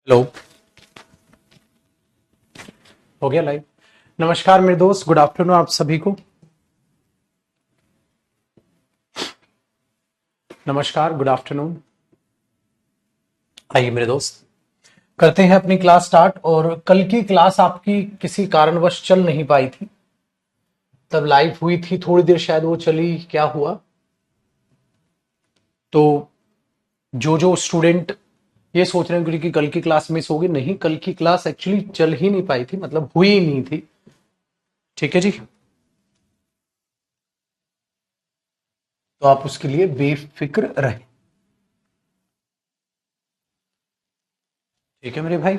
Hello. हो गया live. नमस्कार मेरे दोस्त, गुड आफ्टरनून आप सभी को। नमस्कार, गुड आफ्टरनून। आइए मेरे दोस्त, करते हैं अपनी क्लास स्टार्ट। और कल की क्लास आपकी किसी कारणवश चल नहीं पाई थी, तब लाइव हुई थी थोड़ी देर, शायद वो चली, क्या हुआ। तो जो जो स्टूडेंट ये सोच रहे हैं कि कल की क्लास मिस होगी, नहीं, कल की क्लास एक्चुअली चल ही नहीं पाई थी, मतलब हुई ही नहीं थी। ठीक है जी, तो आप उसके लिए बेफिक्र रहें। ठीक है मेरे भाई,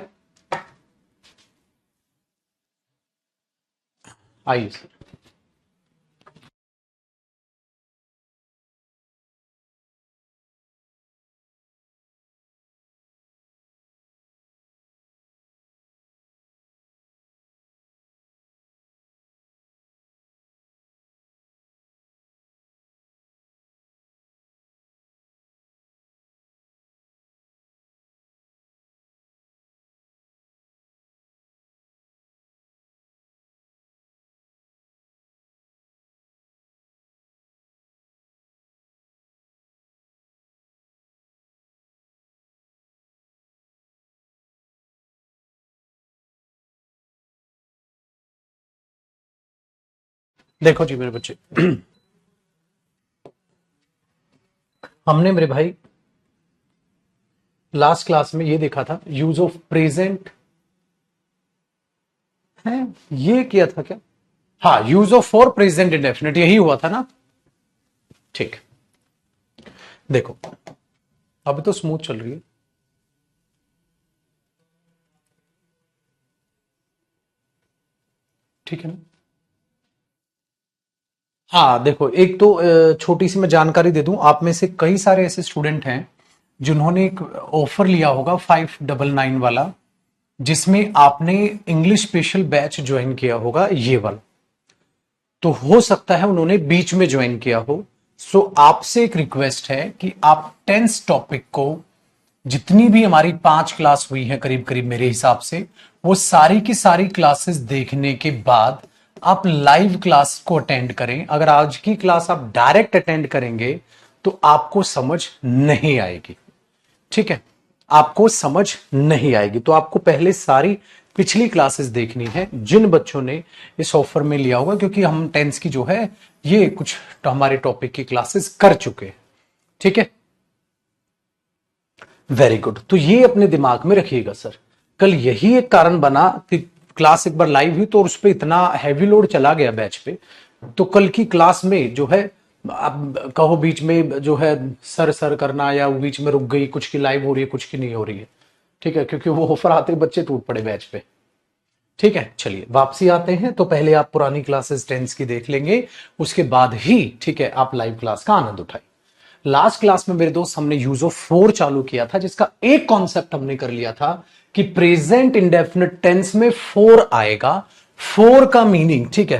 आइए सर। देखो जी मेरे बच्चे, हमने मेरे भाई लास्ट क्लास में ये देखा था, यूज ऑफ प्रेजेंट है, ये किया था क्या? हाँ, use of for present indefinite, यही हुआ था ना। ठीक, देखो अभी तो स्मूथ चल रही है। ठीक है ना। हाँ देखो, एक तो छोटी सी मैं जानकारी दे दूं, आप में से कई सारे ऐसे स्टूडेंट हैं जिन्होंने एक ऑफर लिया होगा 599 वाला, जिसमें आपने इंग्लिश स्पेशल बैच ज्वाइन किया होगा, ये वाला। तो हो सकता है उन्होंने बीच में ज्वाइन किया हो। सो आपसे एक रिक्वेस्ट है कि आप टेंस टॉपिक को, जितनी भी हमारी 5 क्लास हुई है करीब करीब मेरे हिसाब से, वो सारी की सारी क्लासेस देखने के बाद आप लाइव क्लास को अटेंड करें। अगर आज की क्लास आप डायरेक्ट अटेंड करेंगे तो आपको समझ नहीं आएगी। ठीक है, आपको समझ नहीं आएगी, तो आपको पहले सारी पिछली क्लासेस देखनी है जिन बच्चों ने इस ऑफर में लिया होगा, क्योंकि हम टेंस की जो है ये कुछ तो हमारे टॉपिक की क्लासेस कर चुके हैं। ठीक है, वेरी गुड। तो ये अपने दिमाग में रखिएगा सर, कल यही एक कारण बना कि क्लास एक बार लाइव हुई तो उस पर इतना हैवी लोड चला गया बैच पे। तो कल की क्लास में जो है, अब कहो बीच में जो है सर सर करना, या वो बीच में रुक गई, कुछ की लाइव हो रही है कुछ की नहीं हो रही है। ठीक है, क्योंकि वो ऑफर आते ही बच्चे टूट पड़े बैच पे। ठीक है, चलिए वापसी आते हैं। तो पहले आप पुरानी क्लासेस टेंस की देख लेंगे, उसके बाद ही ठीक है आप लाइव क्लास का आनंद उठाइए। लास्ट क्लास में मेरे दोस्त हमने यूज ऑफ फोर चालू किया था, जिसका एक कॉन्सेप्ट हमने कर लिया था कि प्रेजेंट इंडेफिनिट टेंस में फोर आएगा। फोर का मीनिंग, ठीक है,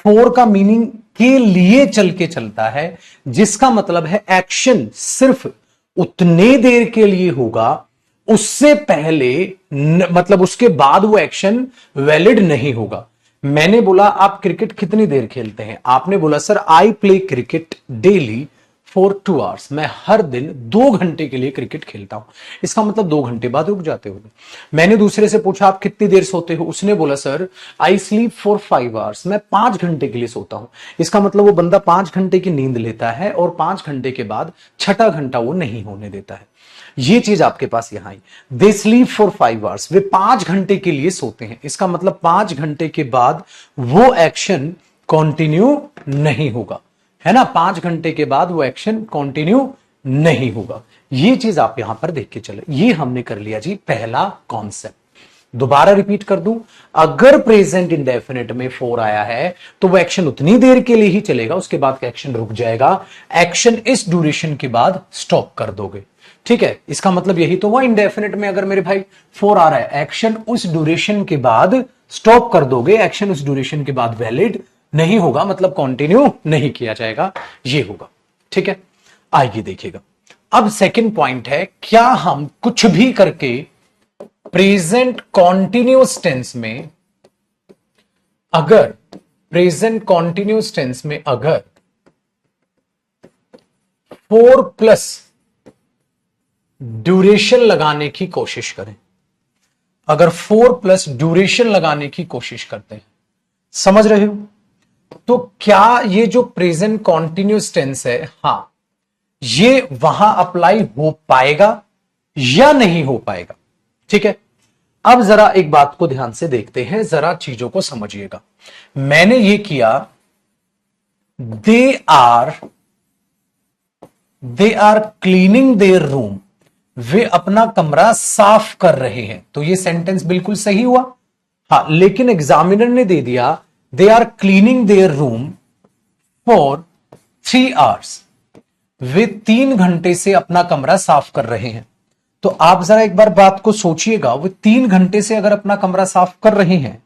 फोर का मीनिंग के लिए चल के चलता है, जिसका मतलब है एक्शन सिर्फ उतने देर के लिए होगा, उससे पहले मतलब उसके बाद वो एक्शन वैलिड नहीं होगा। मैंने बोला आप क्रिकेट कितनी देर खेलते हैं, आपने बोला sir I play cricket daily for 2 hours, मैं हर दिन 2 घंटे के लिए क्रिकेट खेलता हूं। इसका मतलब 2 घंटे बाद रुक जाते हो। मैंने दूसरे से पूछा आप कितनी देर सोते हो, उसने बोला sir I sleep for 5 hours, मैं 5 घंटे के लिए सोता हूं। इसका मतलब वो बंदा 5 घंटे की नींद लेता है और 5 घंटे के बाद छठा घंटा वो नहीं होने देता है। ये चीज आपके पास यहां आई, दे स्लीप फॉर 5 आवर्स, वे 5 घंटे के लिए सोते हैं। इसका मतलब 5 घंटे के बाद वो एक्शन कंटिन्यू नहीं होगा, है ना। 5 घंटे के बाद वो एक्शन कंटिन्यू नहीं होगा। ये चीज आप यहां पर देख के चले, ये हमने कर लिया जी पहला कॉन्सेप्ट। दोबारा रिपीट कर दूं, अगर प्रेजेंट इंडेफिनिट में फोर आया है तो वो एक्शन उतनी देर के लिए ही चलेगा, उसके बाद का एक्शन रुक जाएगा। एक्शन इस ड्यूरेशन के बाद स्टॉप कर दोगे। ठीक है, इसका मतलब यही तो हुआ, इंडेफिनिट में अगर मेरे भाई फोर आ रहा है, एक्शन उस ड्यूरेशन के बाद स्टॉप कर दोगे, एक्शन उस ड्यूरेशन के बाद वैलिड नहीं होगा, मतलब कंटिन्यू नहीं किया जाएगा, ये होगा। ठीक है, आइए देखिएगा। अब सेकंड पॉइंट है, क्या हम कुछ भी करके प्रेजेंट कॉन्टिन्यूअस टेंस में अगर प्रेजेंट कॉन्टिन्यूअस टेंस में अगर 4 प्लस ड्यूरेशन लगाने की कोशिश करें, अगर 4 प्लस ड्यूरेशन लगाने की कोशिश करते हैं, समझ रहे हो, तो क्या ये जो प्रेजेंट कॉन्टिन्यूअस टेंस है, हां, ये वहां अप्लाई हो पाएगा या नहीं हो पाएगा? ठीक है, अब जरा एक बात को ध्यान से देखते हैं, जरा चीजों को समझिएगा। मैंने ये किया, they are cleaning their room, वे अपना कमरा साफ कर रहे हैं, तो ये सेंटेंस बिल्कुल सही हुआ। हाँ, लेकिन एग्जामिनर ने दे दिया they are cleaning their room for 3 hours, वे 3 घंटे से अपना कमरा साफ कर रहे हैं। तो आप जरा एक बार बात को सोचिएगा, वो 3 घंटे से अगर अपना कमरा साफ कर रहे हैं,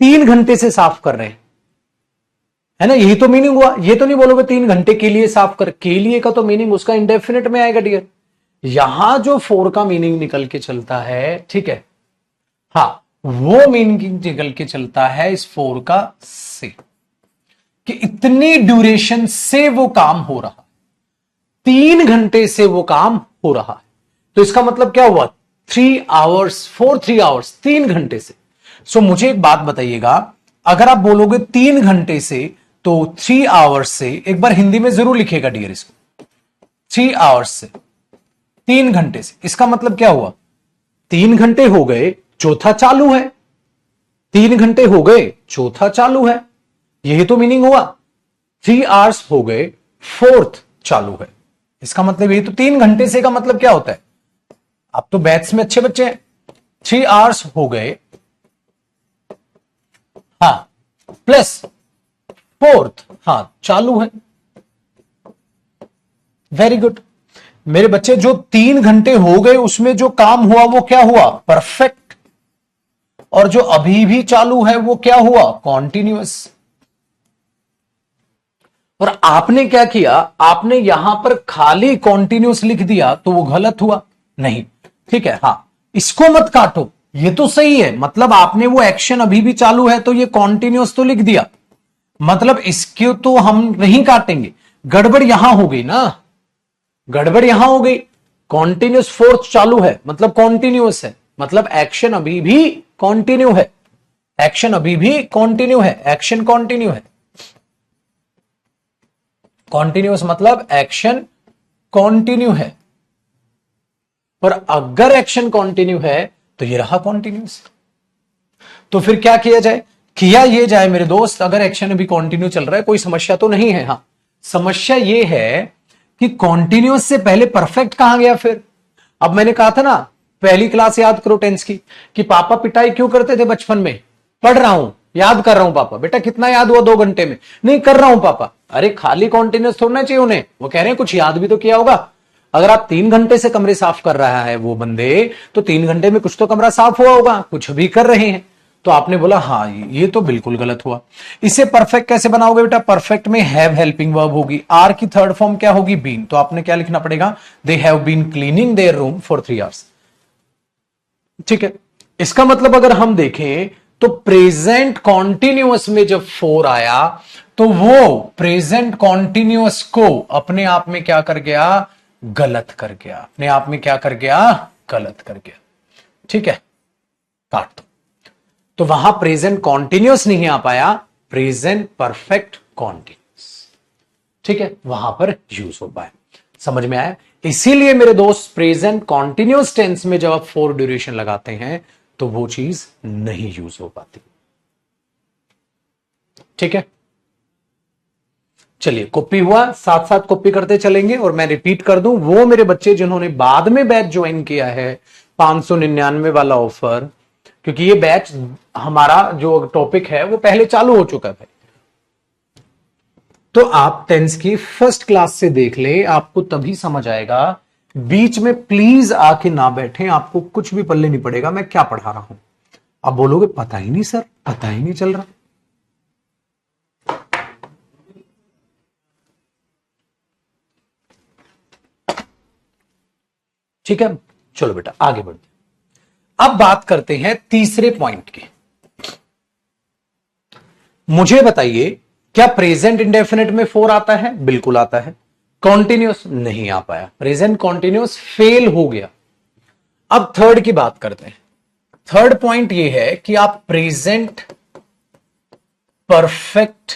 3 घंटे से साफ कर रहे हैं, है ना, यही तो मीनिंग हुआ। ये तो नहीं बोलोगे 3 घंटे के लिए साफ कर, के लिए का तो मीनिंग उसका इंडेफिनिट में आएगा डियर। यहां जो 4 का मीनिंग निकल के चलता है, ठीक है, हाँ, वो मीनिंग निकल के चलता है इस 4 का से, कि इतनी ड्यूरेशन से वो काम हो रहा है, 3 घंटे से वो काम हो रहा है। तो इसका मतलब क्या हुआ, 3 आवर्स फॉर 3 आवर्स, 3 घंटे से। सो मुझे एक बात बताइएगा, अगर आप बोलोगे 3 घंटे से, तो 3 आवर्स से, एक बार हिंदी में जरूर लिखेगा डियर इसको, 3 आवर्स से, 3 घंटे से, इसका मतलब क्या हुआ, 3 घंटे हो गए, चौथा चालू है, 3 घंटे हो गए, चौथा चालू है, यही तो मीनिंग हुआ। 3 आवर्स हो गए, फोर्थ चालू है, इसका मतलब यही तो। 3 घंटे से का मतलब क्या होता है, आप तो बैथ्स में अच्छे बच्चे हैं, 3 आवर्स हो गए, हाँ, प्लस फोर्थ, हाँ, चालू है। वेरी गुड मेरे बच्चे, जो 3 घंटे हो गए उसमें जो काम हुआ वो क्या हुआ, परफेक्ट, और जो अभी भी चालू है वो क्या हुआ, कॉन्टिन्यूअस। और आपने क्या किया, आपने यहां पर खाली कॉन्टिन्यूअस लिख दिया, तो वो गलत हुआ। नहीं, ठीक है, हाँ, इसको मत काटो, ये तो सही है, मतलब आपने वो एक्शन अभी भी चालू है तो ये कॉन्टिन्यूअस तो लिख दिया, मतलब इसको तो हम नहीं काटेंगे। गड़बड़ यहां हो गई ना, गड़बड़ यहां हो गई, कॉन्टिन्यूस फोर्थ चालू है मतलब कॉन्टिन्यूअस है, मतलब एक्शन अभी भी कॉन्टिन्यू है, एक्शन अभी भी कॉन्टिन्यू है, एक्शन कॉन्टिन्यू है, कॉन्टिन्यूअस मतलब एक्शन कॉन्टिन्यू है। पर अगर एक्शन कॉन्टिन्यू है तो ये रहा कॉन्टिन्यूअस। तो फिर क्या किया जाए, किया ये जाए मेरे दोस्त, अगर एक्शन अभी कॉन्टिन्यू चल रहा है, कोई समस्या तो नहीं है। हाँ, समस्या ये है कि कॉन्टिन्यूअस से पहले परफेक्ट कहां गया फिर। अब मैंने कहा था ना, पहली क्लास याद करो टेंस की, कि पापा पिटाई क्यों करते थे बचपन में, पढ़ रहा हूं, याद कर रहा हूं पापा। बेटा कितना याद हुआ 2 घंटे में, नहीं कर रहा हूं पापा। अरे खाली कॉन्टिन्यूअस थोड़ना चाहिए उन्हें, वो कह रहे हैं कुछ याद भी तो किया होगा। अगर आप 3 घंटे से कमरे साफ कर रहा है वो बंदे, तो 3 घंटे में कुछ तो कमरा साफ हुआ होगा, कुछ भी कर रहे हैं। तो आपने बोला हाँ ये तो बिल्कुल गलत हुआ। इसे परफेक्ट कैसे बनाओगे बेटा, परफेक्ट में हैव हेल्पिंग वर्ब होगी, आर की थर्ड फॉर्म क्या होगी, बीन। तो आपने क्या लिखना पड़ेगा, they have been cleaning their room for 3 hours. ठीक है, इसका मतलब अगर हम देखें तो प्रेजेंट कॉन्टिन्यूअस में जब 4 आया, तो वो प्रेजेंट कॉन्टिन्यूअस को अपने आप में क्या कर गया, गलत कर गया, अपने आप में क्या कर गया, गलत कर गया। ठीक है, काट दो। तो वहां प्रेजेंट कॉन्टिन्यूअस नहीं आ पाया, प्रेजेंट परफेक्ट कॉन्टिन्यूअस, ठीक है, वहां पर यूज हो पाए। समझ में आया। इसीलिए मेरे दोस्त प्रेजेंट कॉन्टिन्यूअस टेंस में जब आप 4 ड्यूरेशन लगाते हैं तो वो चीज नहीं यूज हो पाती। ठीक है, चलिए कॉपी हुआ, साथ साथ कॉपी करते चलेंगे। और मैं रिपीट कर दूं, वो मेरे बच्चे जिन्होंने बाद में बैच ज्वाइन किया है 599 वाला ऑफर, क्योंकि ये बैच हमारा जो टॉपिक है वो पहले चालू हो चुका है, तो आप टेंस की फर्स्ट क्लास से देख ले, आपको तभी समझ आएगा। बीच में प्लीज आके ना बैठे, आपको कुछ भी पल्ले नहीं पड़ेगा मैं क्या पढ़ा रहा हूं। आप बोलोगे पता ही नहीं सर, पता ही नहीं चल रहा। ठीक है, चलो बेटा आगे बढ़ते। अब बात करते हैं तीसरे पॉइंट की। मुझे बताइए, क्या प्रेजेंट इंडेफिनिट में 4 आता है? बिल्कुल आता है। कॉन्टिन्यूस नहीं आ पाया, प्रेजेंट कॉन्टिन्यूस फेल हो गया। अब थर्ड की बात करते हैं। थर्ड पॉइंट यह है कि आप प्रेजेंट परफेक्ट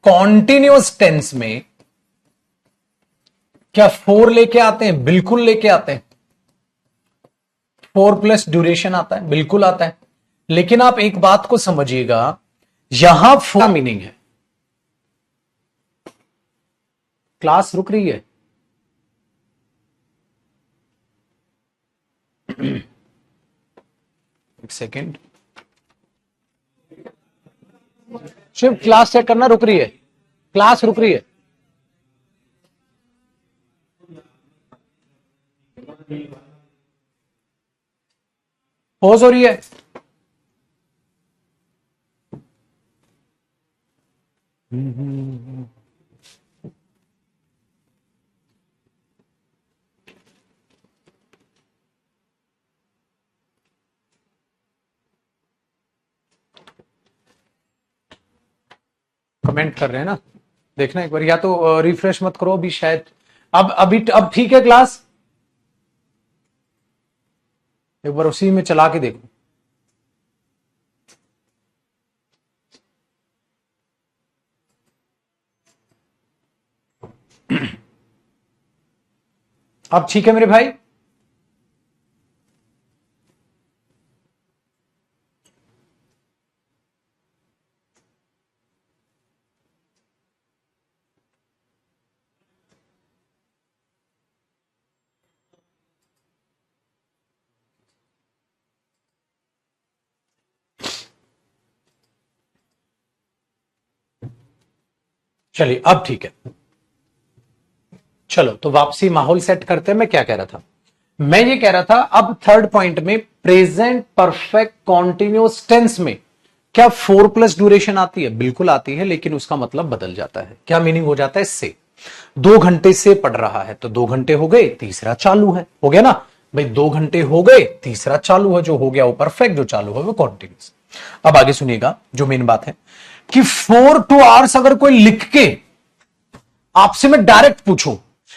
कॉन्टिन्यूस टेंस में क्या 4 लेके आते हैं? बिल्कुल लेके आते हैं। 4 प्लस ड्यूरेशन आता है, बिल्कुल आता है। लेकिन आप एक बात को समझिएगा, यहां 4 मीनिंग है। क्लास रुक रही है? एक सेकेंड, शिव क्लास चेक करना, रुक रही है, क्लास रुक रही है। पॉज हो रही है। कमेंट कर रहे हैं ना, देखना एक बार, या तो रिफ्रेश मत करो अभी शायद। अब ठीक है क्लास? एक बार उसी में चला के देखो। अब ठीक है मेरे भाई? चलिए अब ठीक है। चलो तो वापसी माहौल सेट करते हैं। मैं क्या कह रहा था? मैं ये कह रहा था, अब थर्ड पॉइंट में प्रेजेंट परफेक्ट कॉन्टिन्यूअस टेंस में क्या 4 प्लस ड्यूरेशन आती है? बिल्कुल आती है, लेकिन उसका मतलब बदल जाता है। क्या मीनिंग हो जाता है? से। 2 घंटे से पढ़ रहा है तो 2 घंटे हो गए, तीसरा चालू है। हो गया ना भाई? 2 घंटे हो गए, तीसरा चालू है। जो हो गया वो परफेक्ट, जो चालू है वो कॉन्टिन्यूअस। अब आगे सुनिएगा, जो मेन बात है कि 4 to hours अगर कोई लिख के आपसे मैं डायरेक्ट पूछूं,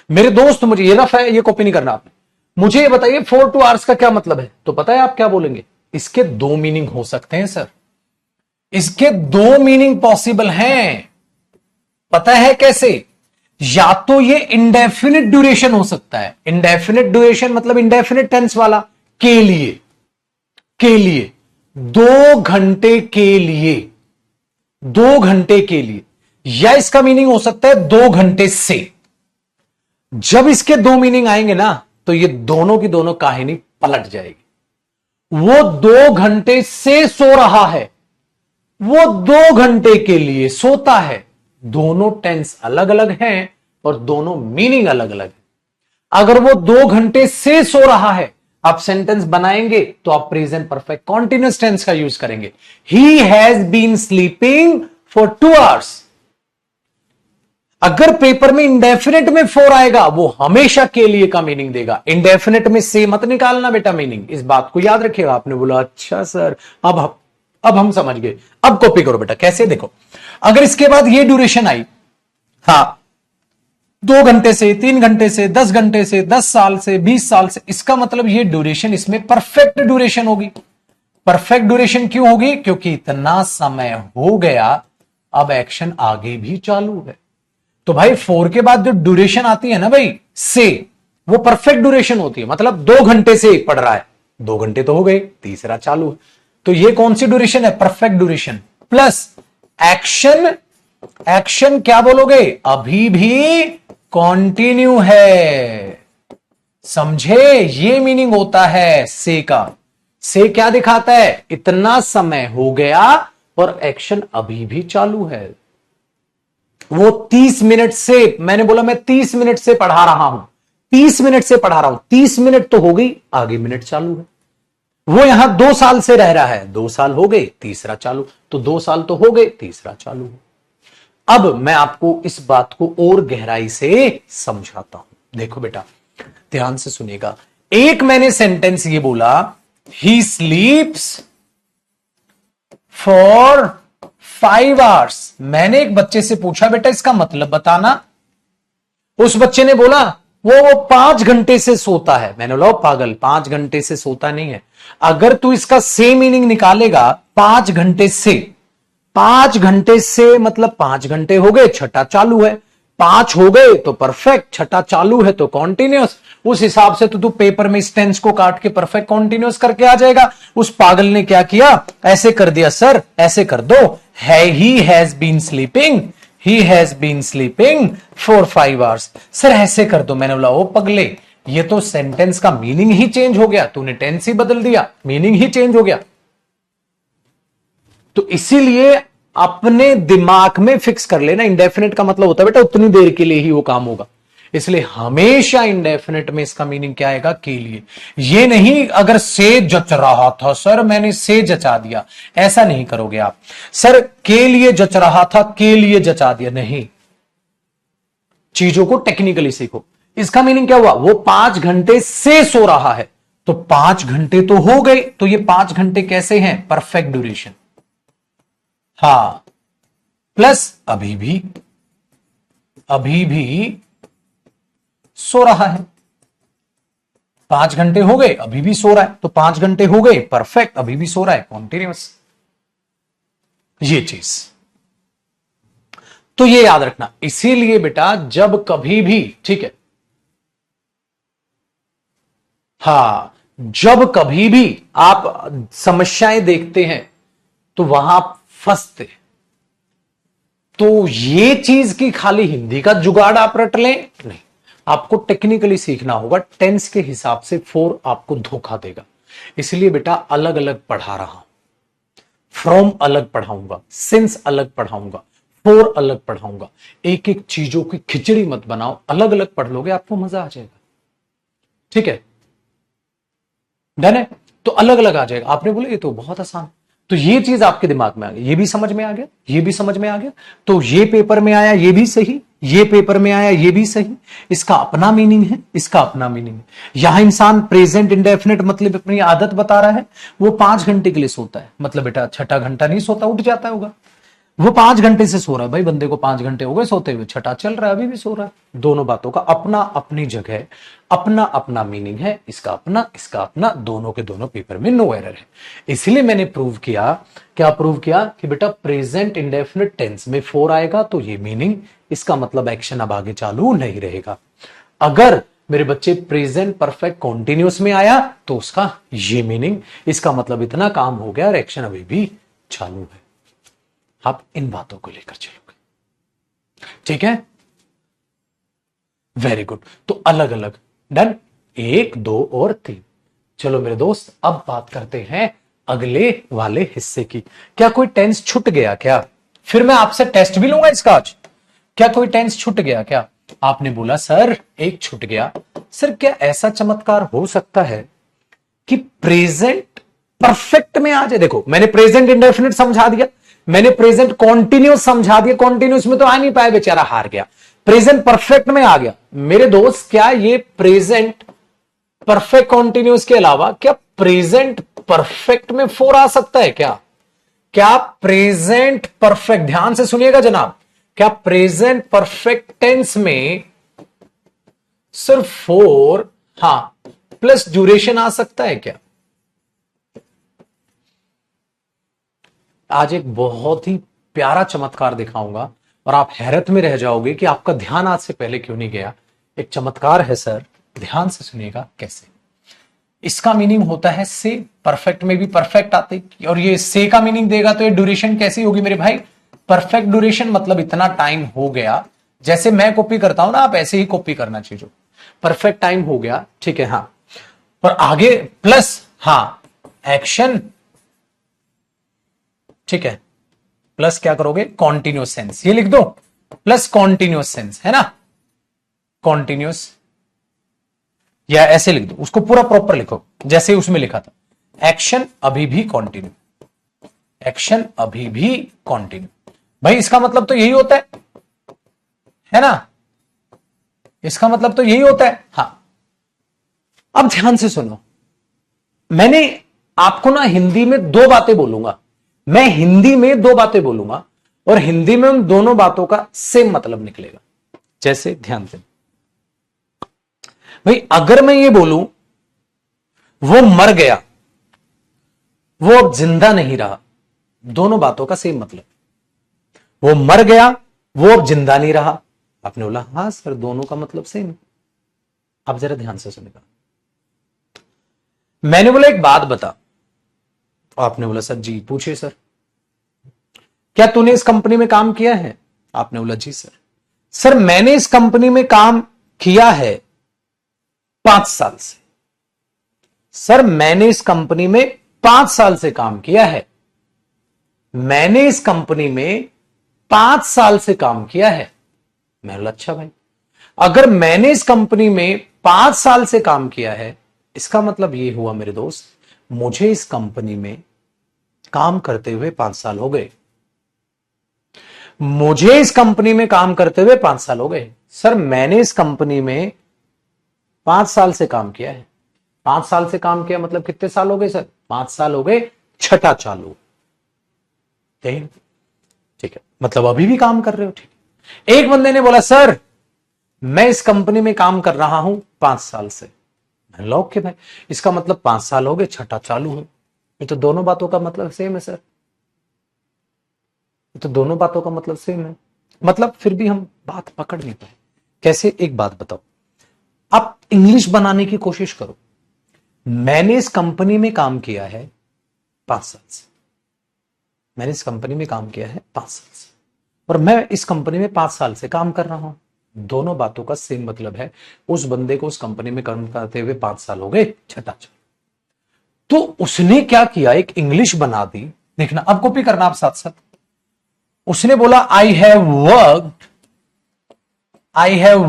मेरे दोस्त मुझे ये रफ है, ये कॉपी नहीं करना आपने, मुझे ये बताइए 4 to hours का क्या मतलब है, तो पता है आप क्या बोलेंगे? इसके 2 मीनिंग हो सकते हैं सर। इसके 2 मीनिंग पॉसिबल हैं। पता है कैसे? या तो ये इंडेफिनिट ड्यूरेशन हो सकता है। इंडेफिनिट ड्यूरेशन मतलब इंडेफिनिट टेंस वाला, के लिए, के लिए 2 घंटे के लिए, 2 घंटे के लिए। या इसका मीनिंग हो सकता है 2 घंटे से। जब इसके 2 मीनिंग आएंगे ना, तो ये दोनों की दोनों कहानी पलट जाएगी। वो 2 घंटे से सो रहा है, वो 2 घंटे के लिए सोता है। दोनों टेंस अलग अलग हैं और दोनों मीनिंग अलग अलग है। अगर वो 2 घंटे से सो रहा है, आप सेंटेंस बनाएंगे तो आप प्रेजेंट परफेक्ट कॉन्टिन्यूअस टेंस का यूज करेंगे। He has been sleeping for 2 hours। अगर पेपर में इंडेफिनिट में 4 आएगा, वो हमेशा के लिए का मीनिंग देगा। इंडेफिनिट में से मत निकालना बेटा मीनिंग, इस बात को याद रखिएगा। आपने बोला अच्छा सर, अब हम समझ गए। अब कॉपी करो बेटा। कैसे? देखो, अगर इसके बाद ये ड्यूरेशन आई, हाँ, 2 घंटे से, 3 घंटे से, 10 घंटे से, 10 साल से, 20 साल से, इसका मतलब ये ड्यूरेशन इसमें परफेक्ट ड्यूरेशन होगी। परफेक्ट ड्यूरेशन क्यों होगी? क्योंकि इतना समय हो गया, अब एक्शन आगे भी चालू है। तो भाई 4 के बाद जो ड्यूरेशन आती है ना भाई, से, वो परफेक्ट ड्यूरेशन होती है। मतलब 2 घंटे से पढ़ रहा है, 2 घंटे तो हो गए, तीसरा चालू है। तो ये कौन सी ड्यूरेशन है? Perfect duration. Plus action, action क्या बोलोगे? अभी भी कंटिन्यू है। समझे? ये मीनिंग होता है से का। से क्या दिखाता है? इतना समय हो गया और एक्शन अभी भी चालू है। वो 30 मिनट से, मैंने बोला मैं 30 मिनट से पढ़ा रहा हूं, 30 मिनट से पढ़ा रहा हूं, 30 मिनट तो हो गई, आगे मिनट चालू है। वो यहां 2 साल से रह रहा है, 2 साल हो गए, तीसरा चालू, तो 2 साल तो हो गए, तीसरा चालू है। अब मैं आपको इस बात को और गहराई से समझाता हूं। देखो बेटा, ध्यान से सुनिएगा। एक मैंने सेंटेंस ये बोला ही स्लीप्स फॉर 5 आवर्स। मैंने एक बच्चे से पूछा बेटा इसका मतलब बताना। उस बच्चे ने बोला वो 5 घंटे से सोता है। मैंने बोला पागल, 5 घंटे से सोता नहीं है। अगर तू इसका सेम मीनिंग निकालेगा 5 घंटे से, 5 घंटे से मतलब 5 घंटे हो गए, छठा चालू है। 5 हो गए तो परफेक्ट, छठा चालू है तो कॉन्टिन्यूअस। उस हिसाब से तो तू पेपर में इस टेंस को काट के परफेक्ट कॉन्टिन्यूअस करके आ जाएगा। उस पागल ने क्या किया, ऐसे कर दिया, सर ऐसे कर दो, है he has been sleeping, he has been sleeping for 5 hours. Sir ऐसे कर दो। मैंने बोला ओ पगले, ये तो सेंटेंस का मीनिंग ही चेंज हो गया, तूने टेंस ही बदल दिया, मीनिंग ही चेंज हो गया। तो इसीलिए अपने दिमाग में फिक्स कर लेना, इंडेफिनिट का मतलब होता है बेटा उतनी देर के लिए ही वो काम होगा। इसलिए हमेशा इंडेफिनिट में इसका मीनिंग क्या आएगा, के लिए। ये नहीं अगर से जच रहा था सर मैंने से जचा दिया, ऐसा नहीं करोगे आप। सर के लिए जच रहा था, के लिए जचा दिया, नहीं। चीजों को टेक्निकली सीखो। इसका मीनिंग क्या हुआ, वो 5 घंटे से सो रहा है, तो 5 घंटे तो हो गए, तो ये 5 घंटे कैसे हैं, परफेक्ट ड्यूरेशन। हां, प्लस अभी भी सो रहा है। 5 घंटे हो गए, अभी भी सो रहा है, तो 5 घंटे हो गए परफेक्ट, अभी भी सो रहा है कॉन्टिन्यूअस। ये चीज तो ये याद रखना। इसीलिए बेटा जब कभी भी, ठीक है, हां, जब कभी भी आप समस्याएं देखते हैं तो वहां फंसते, तो ये चीज की खाली हिंदी का जुगाड़ आप रट लें नहीं, आपको टेक्निकली सीखना होगा। टेंस के हिसाब से फोर आपको धोखा देगा। इसलिए बेटा अलग अलग पढ़ा रहा हूं, फ्रॉम अलग पढ़ाऊंगा, सिंस अलग पढ़ाऊंगा, फोर अलग पढ़ाऊंगा। एक एक चीजों की खिचड़ी मत बनाओ, अलग अलग पढ़ लोगे आपको मजा आ जाएगा। ठीक है, डन है, तो अलग अलग आ जाएगा। आपने बोले ये तो बहुत आसान, तो ये चीज आपके दिमाग में आ गई, ये भी समझ में आ गया, ये भी समझ में आ गया, तो ये पेपर में आया ये भी सही, ये पेपर में आया ये भी सही। इसका अपना मीनिंग है, इसका अपना मीनिंग है। यहां इंसान प्रेजेंट इंडेफिनिट मतलब अपनी आदत बता रहा है, वो 5 घंटे के लिए सोता है, मतलब बेटा छठा घंटा नहीं सोता, उठ जाता होगा। वो 5 घंटे से सो रहा है, भाई बंदे को 5 घंटे हो गए सोते हुए, छठा चल रहा है, अभी भी सो रहा है। दोनों बातों का अपना अपनी जगह, अपना अपना मीनिंग है, इसका अपना इसका अपना, दोनों के दोनों पेपर में नो एरर है। इसलिए मैंने प्रूव किया, क्या प्रूव किया कि बेटा प्रेजेंट इंडेफिनिट टेंस में फोर आएगा तो ये मीनिंग, इसका मतलब एक्शन अब आगे चालू नहीं रहेगा। अगर मेरे बच्चे प्रेजेंट परफेक्ट कॉन्टिन्यूस में आया तो उसका ये मीनिंग, इसका मतलब इतना काम हो गया और एक्शन अभी भी चालू है। आप इन बातों को लेकर चलोगे, ठीक है, वेरी गुड। तो अलग अलग, डन, 1 2 और 3। चलो मेरे दोस्त अब बात करते हैं अगले वाले हिस्से की। क्या कोई टेंस छूट गया क्या, फिर मैं आपसे टेस्ट भी लूंगा इसका आज। क्या कोई टेंस छूट गया क्या, आपने बोला सर एक छूट गया। सर क्या ऐसा चमत्कार हो सकता है कि प्रेजेंट परफेक्ट में आ जाए। देखो मैंने प्रेजेंट इंडेफिनिट समझा दिया, मैंने प्रेजेंट कॉन्टिन्यूस समझा दिया, कॉन्टिन्यूस में तो आ नहीं पाया, बेचारा हार गया। प्रेजेंट परफेक्ट में आ गया। मेरे दोस्त क्या ये प्रेजेंट परफेक्ट कॉन्टिन्यूस के अलावा क्या प्रेजेंट परफेक्ट में फोर आ सकता है क्या, क्या प्रेजेंट परफेक्ट, ध्यान से सुनिएगा जनाब, क्या प्रेजेंट परफेक्ट टेंस में सिर्फ फोर, हां, प्लस ड्यूरेशन आ सकता है क्या। आज एक बहुत ही प्यारा चमत्कार दिखाऊंगा और आप हैरत में रह जाओगे कि आपका ध्यान आज से पहले क्यों नहीं गया। एक चमत्कार है सर, ध्यान से सुनिएगा कैसे। इसका मीनिंग होता है से, परफेक्ट में भी परफेक्ट आते, और ये से का मीनिंग देगा तो ये ड्यूरेशन कैसी होगी मेरे भाई, परफेक्ट ड्यूरेशन मतलब इतना टाइम हो गया, जैसे मैं कॉपी करता हूं ना आप ऐसे ही कॉपी करना चीजों, परफेक्ट टाइम हो गया, ठीक है, हाँ, और आगे प्लस, हाँ, एक्शन, ठीक है, प्लस क्या करोगे कॉन्टिन्यूस सेंस, ये लिख दो, प्लस कॉन्टिन्यूस सेंस है ना, कॉन्टिन्यूस, या ऐसे लिख दो, उसको पूरा प्रॉपर लिखो जैसे उसमें लिखा था, एक्शन अभी भी कॉन्टिन्यू, एक्शन अभी भी कॉन्टिन्यू। भाई इसका मतलब तो यही होता है ना, इसका मतलब तो यही होता है। हाँ अब ध्यान से सुनो, मैंने आपको ना हिंदी में दो बातें बोलूंगा, मैं हिंदी में दो बातें बोलूंगा और हिंदी में उन दोनों बातों का सेम मतलब निकलेगा। जैसे ध्यान दें भाई, अगर मैं ये बोलूं वो मर गया, वो अब जिंदा नहीं रहा, दोनों बातों का सेम मतलब। वो मर गया, वो अब जिंदा नहीं रहा। आपने बोला हां सर दोनों का मतलब सेम है। अब जरा ध्यान से सुनेगा। मैंने बोला एक बात बता। आपने बोला सर जी पूछिए सर। क्या तूने इस कंपनी में काम किया है? आपने बोला जी सर। सर मैंने इस कंपनी में काम किया है 5 साल से। सर मैंने इस कंपनी में 5 साल से काम किया है। मैंने इस कंपनी में 5 साल से काम किया है। मैं बोला अच्छा भाई, अगर मैंने इस कंपनी में 5 साल से काम किया है, इसका मतलब यह हुआ मेरे दोस्त, मुझे इस कंपनी में काम करते हुए 5 साल हो गए। मुझे इस कंपनी में काम करते हुए 5 साल हो गए। सर मैंने इस कंपनी में 5 साल से काम किया है। 5 साल से काम किया मतलब कितने साल हो गए सर? 5 साल हो गए, छठा चालू। ठीक है, मतलब अभी भी काम कर रहे हो। ठीक है। एक बंदे ने बोला सर मैं इस कंपनी में काम कर रहा हूं 5 साल से। मैंने लॉक के भाई, इसका मतलब 5 साल हो गए, छठा चालू है। ये तो दोनों बातों का मतलब सेम है सर। ये तो दोनों बातों का मतलब सेम है। मतलब फिर भी हम बात पकड़ नहीं पाए। कैसे? एक बात बताओ, आप इंग्लिश बनाने की कोशिश करो। मैंने इस कंपनी में काम किया है 5 साल से। मैंने इस कंपनी में काम किया है 5 साल से, और मैं इस कंपनी में 5 साल से काम कर रहा हूं। दोनों बातों का सेम मतलब है। उस बंदे को उस कंपनी में काम करते हुए 5 साल हो गए, छठा चालू। तो उसने क्या किया, एक इंग्लिश बना दी। देखना, अब कॉपी करना आप साथ साथ। उसने बोला I have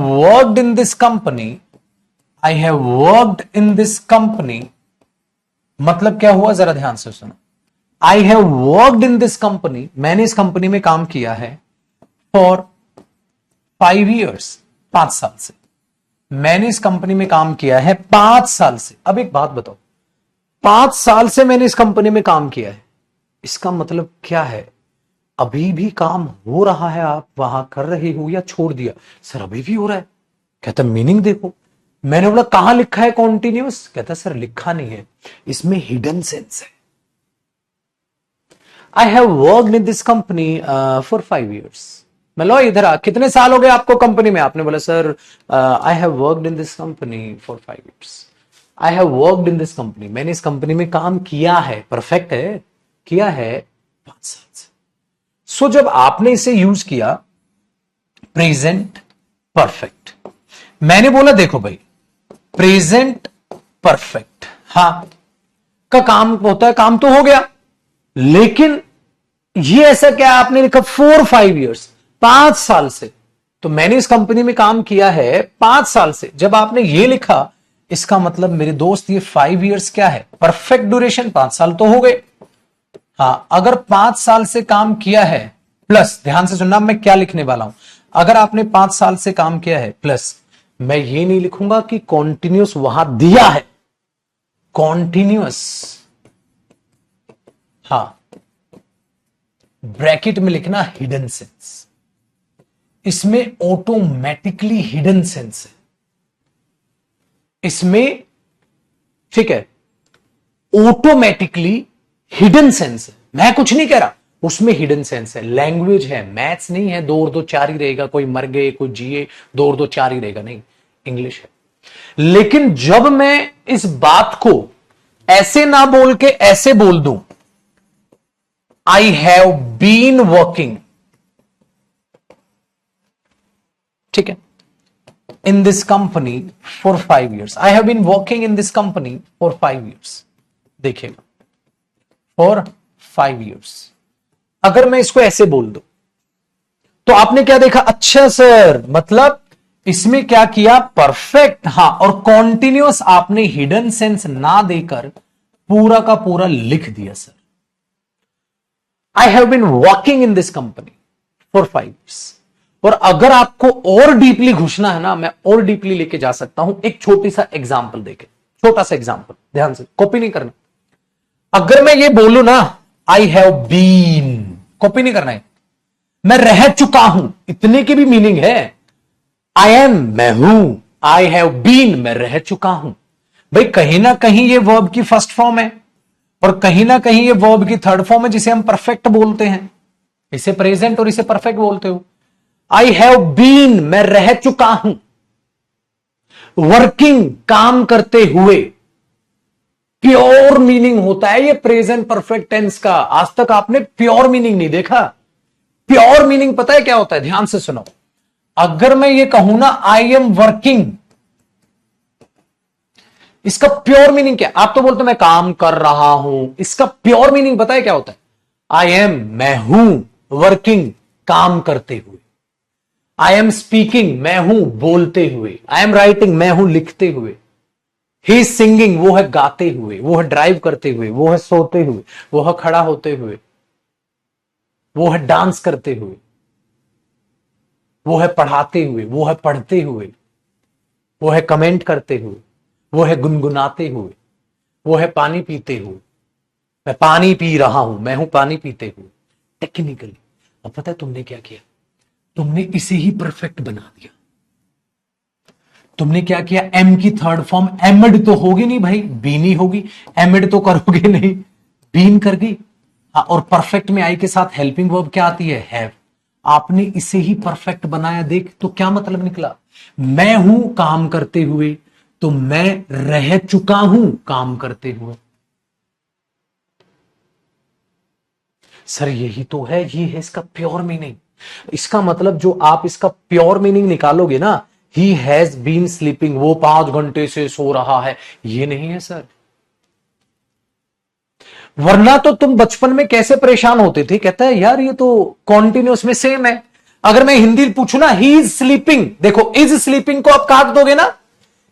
worked in this company. I have worked in this company मतलब क्या हुआ, जरा ध्यान से सुनो। I have worked in this company, मैंने इस कंपनी में काम किया है फॉर 5 years, 5 साल से। मैंने इस कंपनी में काम किया है 5 साल से। अब एक बात बताओ, 5 साल से मैंने इस कंपनी में काम किया है, इसका मतलब क्या है? अभी भी काम हो रहा है, आप वहां कर रहे हो या छोड़ दिया? सर अभी भी हो रहा है। कहता मीनिंग देखो। मैंने बोला कहां लिखा है कॉन्टिन्यूस? कहता सर लिखा नहीं है, इसमें हिडन सेंस है। I have worked in this company for 5 years। मैं लो इधर आ, कितने साल हो गए आपको कंपनी में? आपने बोला sir I have worked in this company for 5 years। I have worked in this company, मैंने इस कंपनी में काम किया है, परफेक्ट है, किया है 5 साल से। सो जब आपने इसे यूज किया प्रेजेंट परफेक्ट, मैंने बोला देखो भाई प्रेजेंट परफेक्ट हां का काम होता है, काम तो हो गया, लेकिन ये ऐसा क्या आपने लिखा 4-5 years, 5 साल से। तो मैंने इस कंपनी में काम किया है 5 साल से। जब आपने ये लिखा, इसका मतलब मेरे दोस्त ये 5 years क्या है? परफेक्ट ड्यूरेशन, 5 साल तो हो गए। हां, अगर 5 साल से काम किया है प्लस, ध्यान से सुनना मैं क्या लिखने वाला हूं, अगर आपने 5 साल से काम किया है प्लस, मैं ये नहीं लिखूंगा कि कॉन्टिन्यूस वहां दिया है, कॉन्टिन्यूस, हां ब्रैकेट में लिखना हिडन सेंस। इसमें ऑटोमेटिकली हिडन सेंस है इसमें, ठीक है, ऑटोमेटिकली हिडन सेंस है। मैं कुछ नहीं कह रहा, उसमें हिडन सेंस है। लैंग्वेज है, मैथ्स नहीं है 2 और 2 4 ही रहेगा, कोई मर गए कोई जिए 2 और 2 4 ही रहेगा, नहीं, इंग्लिश है। लेकिन जब मैं इस बात को ऐसे ना बोल के ऐसे बोल दूं, आई हैव बीन वर्किंग, ठीक है, in this company for 5 years। I have been working in this company for 5 years। देखिएगा, फॉर 5 years। अगर मैं इसको ऐसे बोल दूं तो आपने क्या देखा? अच्छा सर, मतलब इसमें क्या किया? परफेक्ट, हां, और कॉन्टिन्यूअस आपने हिडन सेंस ना देकर पूरा का पूरा लिख दिया sir. I have been working in this company for 5 years। और अगर आपको और डीपली घुसना है ना, मैं और डीपली लेके जा सकता हूं, एक छोटी सा एग्जांपल देके, छोटा सा एग्जांपल, ध्यान से, कॉपी नहीं करना। अगर मैं ये बोलूं ना, आई हैव बीन, कॉपी नहीं करना है, मैं रह चुका हूं, इतने की भी मीनिंग है। आई एम, मैं हूं, आई हैव बीन, मैं रह चुका हूं। भाई कहीं ना कहीं ये वर्ब की फर्स्ट फॉर्म है और कहीं ना कहीं ये वर्ब की थर्ड फॉर्म है, जिसे हम परफेक्ट बोलते हैं। इसे प्रेजेंट और इसे परफेक्ट बोलते हो। आई हैव बीन, मैं रह चुका हूं। वर्किंग, काम करते हुए, प्योर मीनिंग होता है ये प्रेजेंट परफेक्ट टेंस का। आज तक आपने प्योर मीनिंग नहीं देखा। प्योर मीनिंग पता है क्या होता है? ध्यान से सुनो। अगर मैं ये कहूं ना, आई एम वर्किंग, इसका प्योर मीनिंग क्या? आप तो बोलते हो मैं काम कर रहा हूं, इसका प्योर मीनिंग पता है क्या होता है? आई एम, मैं हूं, वर्किंग, काम करते हुए। आई एम स्पीकिंग, मैं हूं बोलते हुए। आई एम राइटिंग, मैं हूं लिखते हुए। ही इज सिंगिंग, वो है गाते हुए, वो है ड्राइव करते हुए, वो है सोते हुए, वो है खड़ा होते हुए, वो है डांस करते हुए, वो है पढ़ाते हुए, वो है पढ़ते हुए, वो है कमेंट करते हुए, वो है गुनगुनाते हुए, वो है पानी पीते हुए। मैं पानी पी रहा हूं, मैं हूं पानी पीते हुए। टेक्निकली अब पता है तुमने क्या किया? तुमने इसे ही परफेक्ट बना दिया। तुमने क्या किया? एम की थर्ड फॉर्म एमिड तो होगी नहीं भाई, बीन ही होगी। एमिड तो करोगे नहीं, बीन कर गई। हाँ, और परफेक्ट में आई के साथ हेल्पिंग वर्ब क्या आती है? हैव। आपने इसे ही परफेक्ट बनाया। देख तो क्या मतलब निकला? मैं हूं काम करते हुए, तो मैं रह चुका हूं काम करते हुए। सर यही तो है, ये है इसका प्योर मीनिंग। इसका मतलब जो आप इसका प्योर मीनिंग निकालोगे ना, ही हैज बीन स्लीपिंग, वो 5 घंटे से सो रहा है, ये नहीं है सर। वरना तो तुम बचपन में कैसे परेशान होते थे? कहता है यार ये तो कॉन्टिन्यूस में सेम है। अगर मैं हिंदी पूछू ना, ही इज स्लीपिंग, देखो इज स्लीपिंग को आप काट दोगे ना,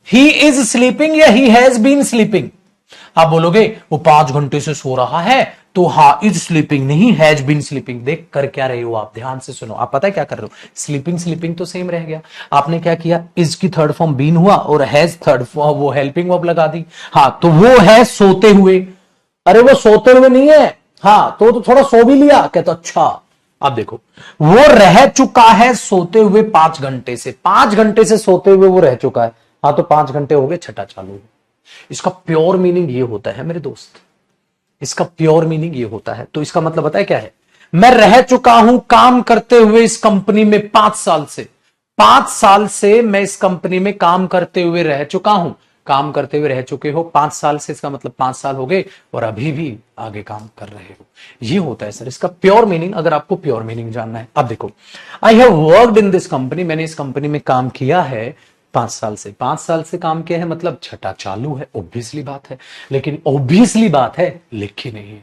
ही इज स्लीपिंग या ही हैज बीन स्लीपिंग। आप बोलोगे वो 5 घंटे से सो रहा है, तो हा इज स्लीपिंग नहीं हैज बीन स्लीपिंग। देख कर क्या रहे हो आप? ध्यान से सुनो। आप पता है क्या कर रहे हो? स्लीपिंग स्लीपिंग तो सेम रह गया। आपने क्या किया? इज की थर्ड फॉर्म बीन हुआ और हैज थर्ड फॉर्म वो हेल्पिंग वर्ब लगा दी। हाँ तो वो है सोते हुए। अरे वो सोते हुए नहीं है। हाँ तो थोड़ा सो भी लिया। कहता अच्छा। अब देखो, वो रह चुका है सोते हुए 5 घंटे से। 5 घंटे से सोते हुए वो रह चुका है। हाँ तो 5 घंटे हो गए, छठा चालू। इसका प्योर मीनिंग ये होता है मेरे दोस्त, इसका प्योर मीनिंग ये होता है। तो इसका मतलब पता है क्या है? मैं रह चुका हूं काम करते हुए इस कंपनी में 5 साल से। 5 साल से मैं इस कंपनी में काम करते हुए रह चुका हूं। काम करते हुए रह चुके हो 5 साल से, इसका मतलब 5 साल हो गए और अभी भी आगे काम कर रहे हो। ये होता है सर इसका प्योर मीनिंग, अगर आपको प्योर मीनिंग जानना है। अब देखो, I have worked in this company, मैंने इस कंपनी में काम किया है 5 साल से। 5 साल से काम किया है मतलब छठा चालू है, ऑब्वियसली बात है। लेकिन ऑब्वियसली बात है लिखी नहीं है,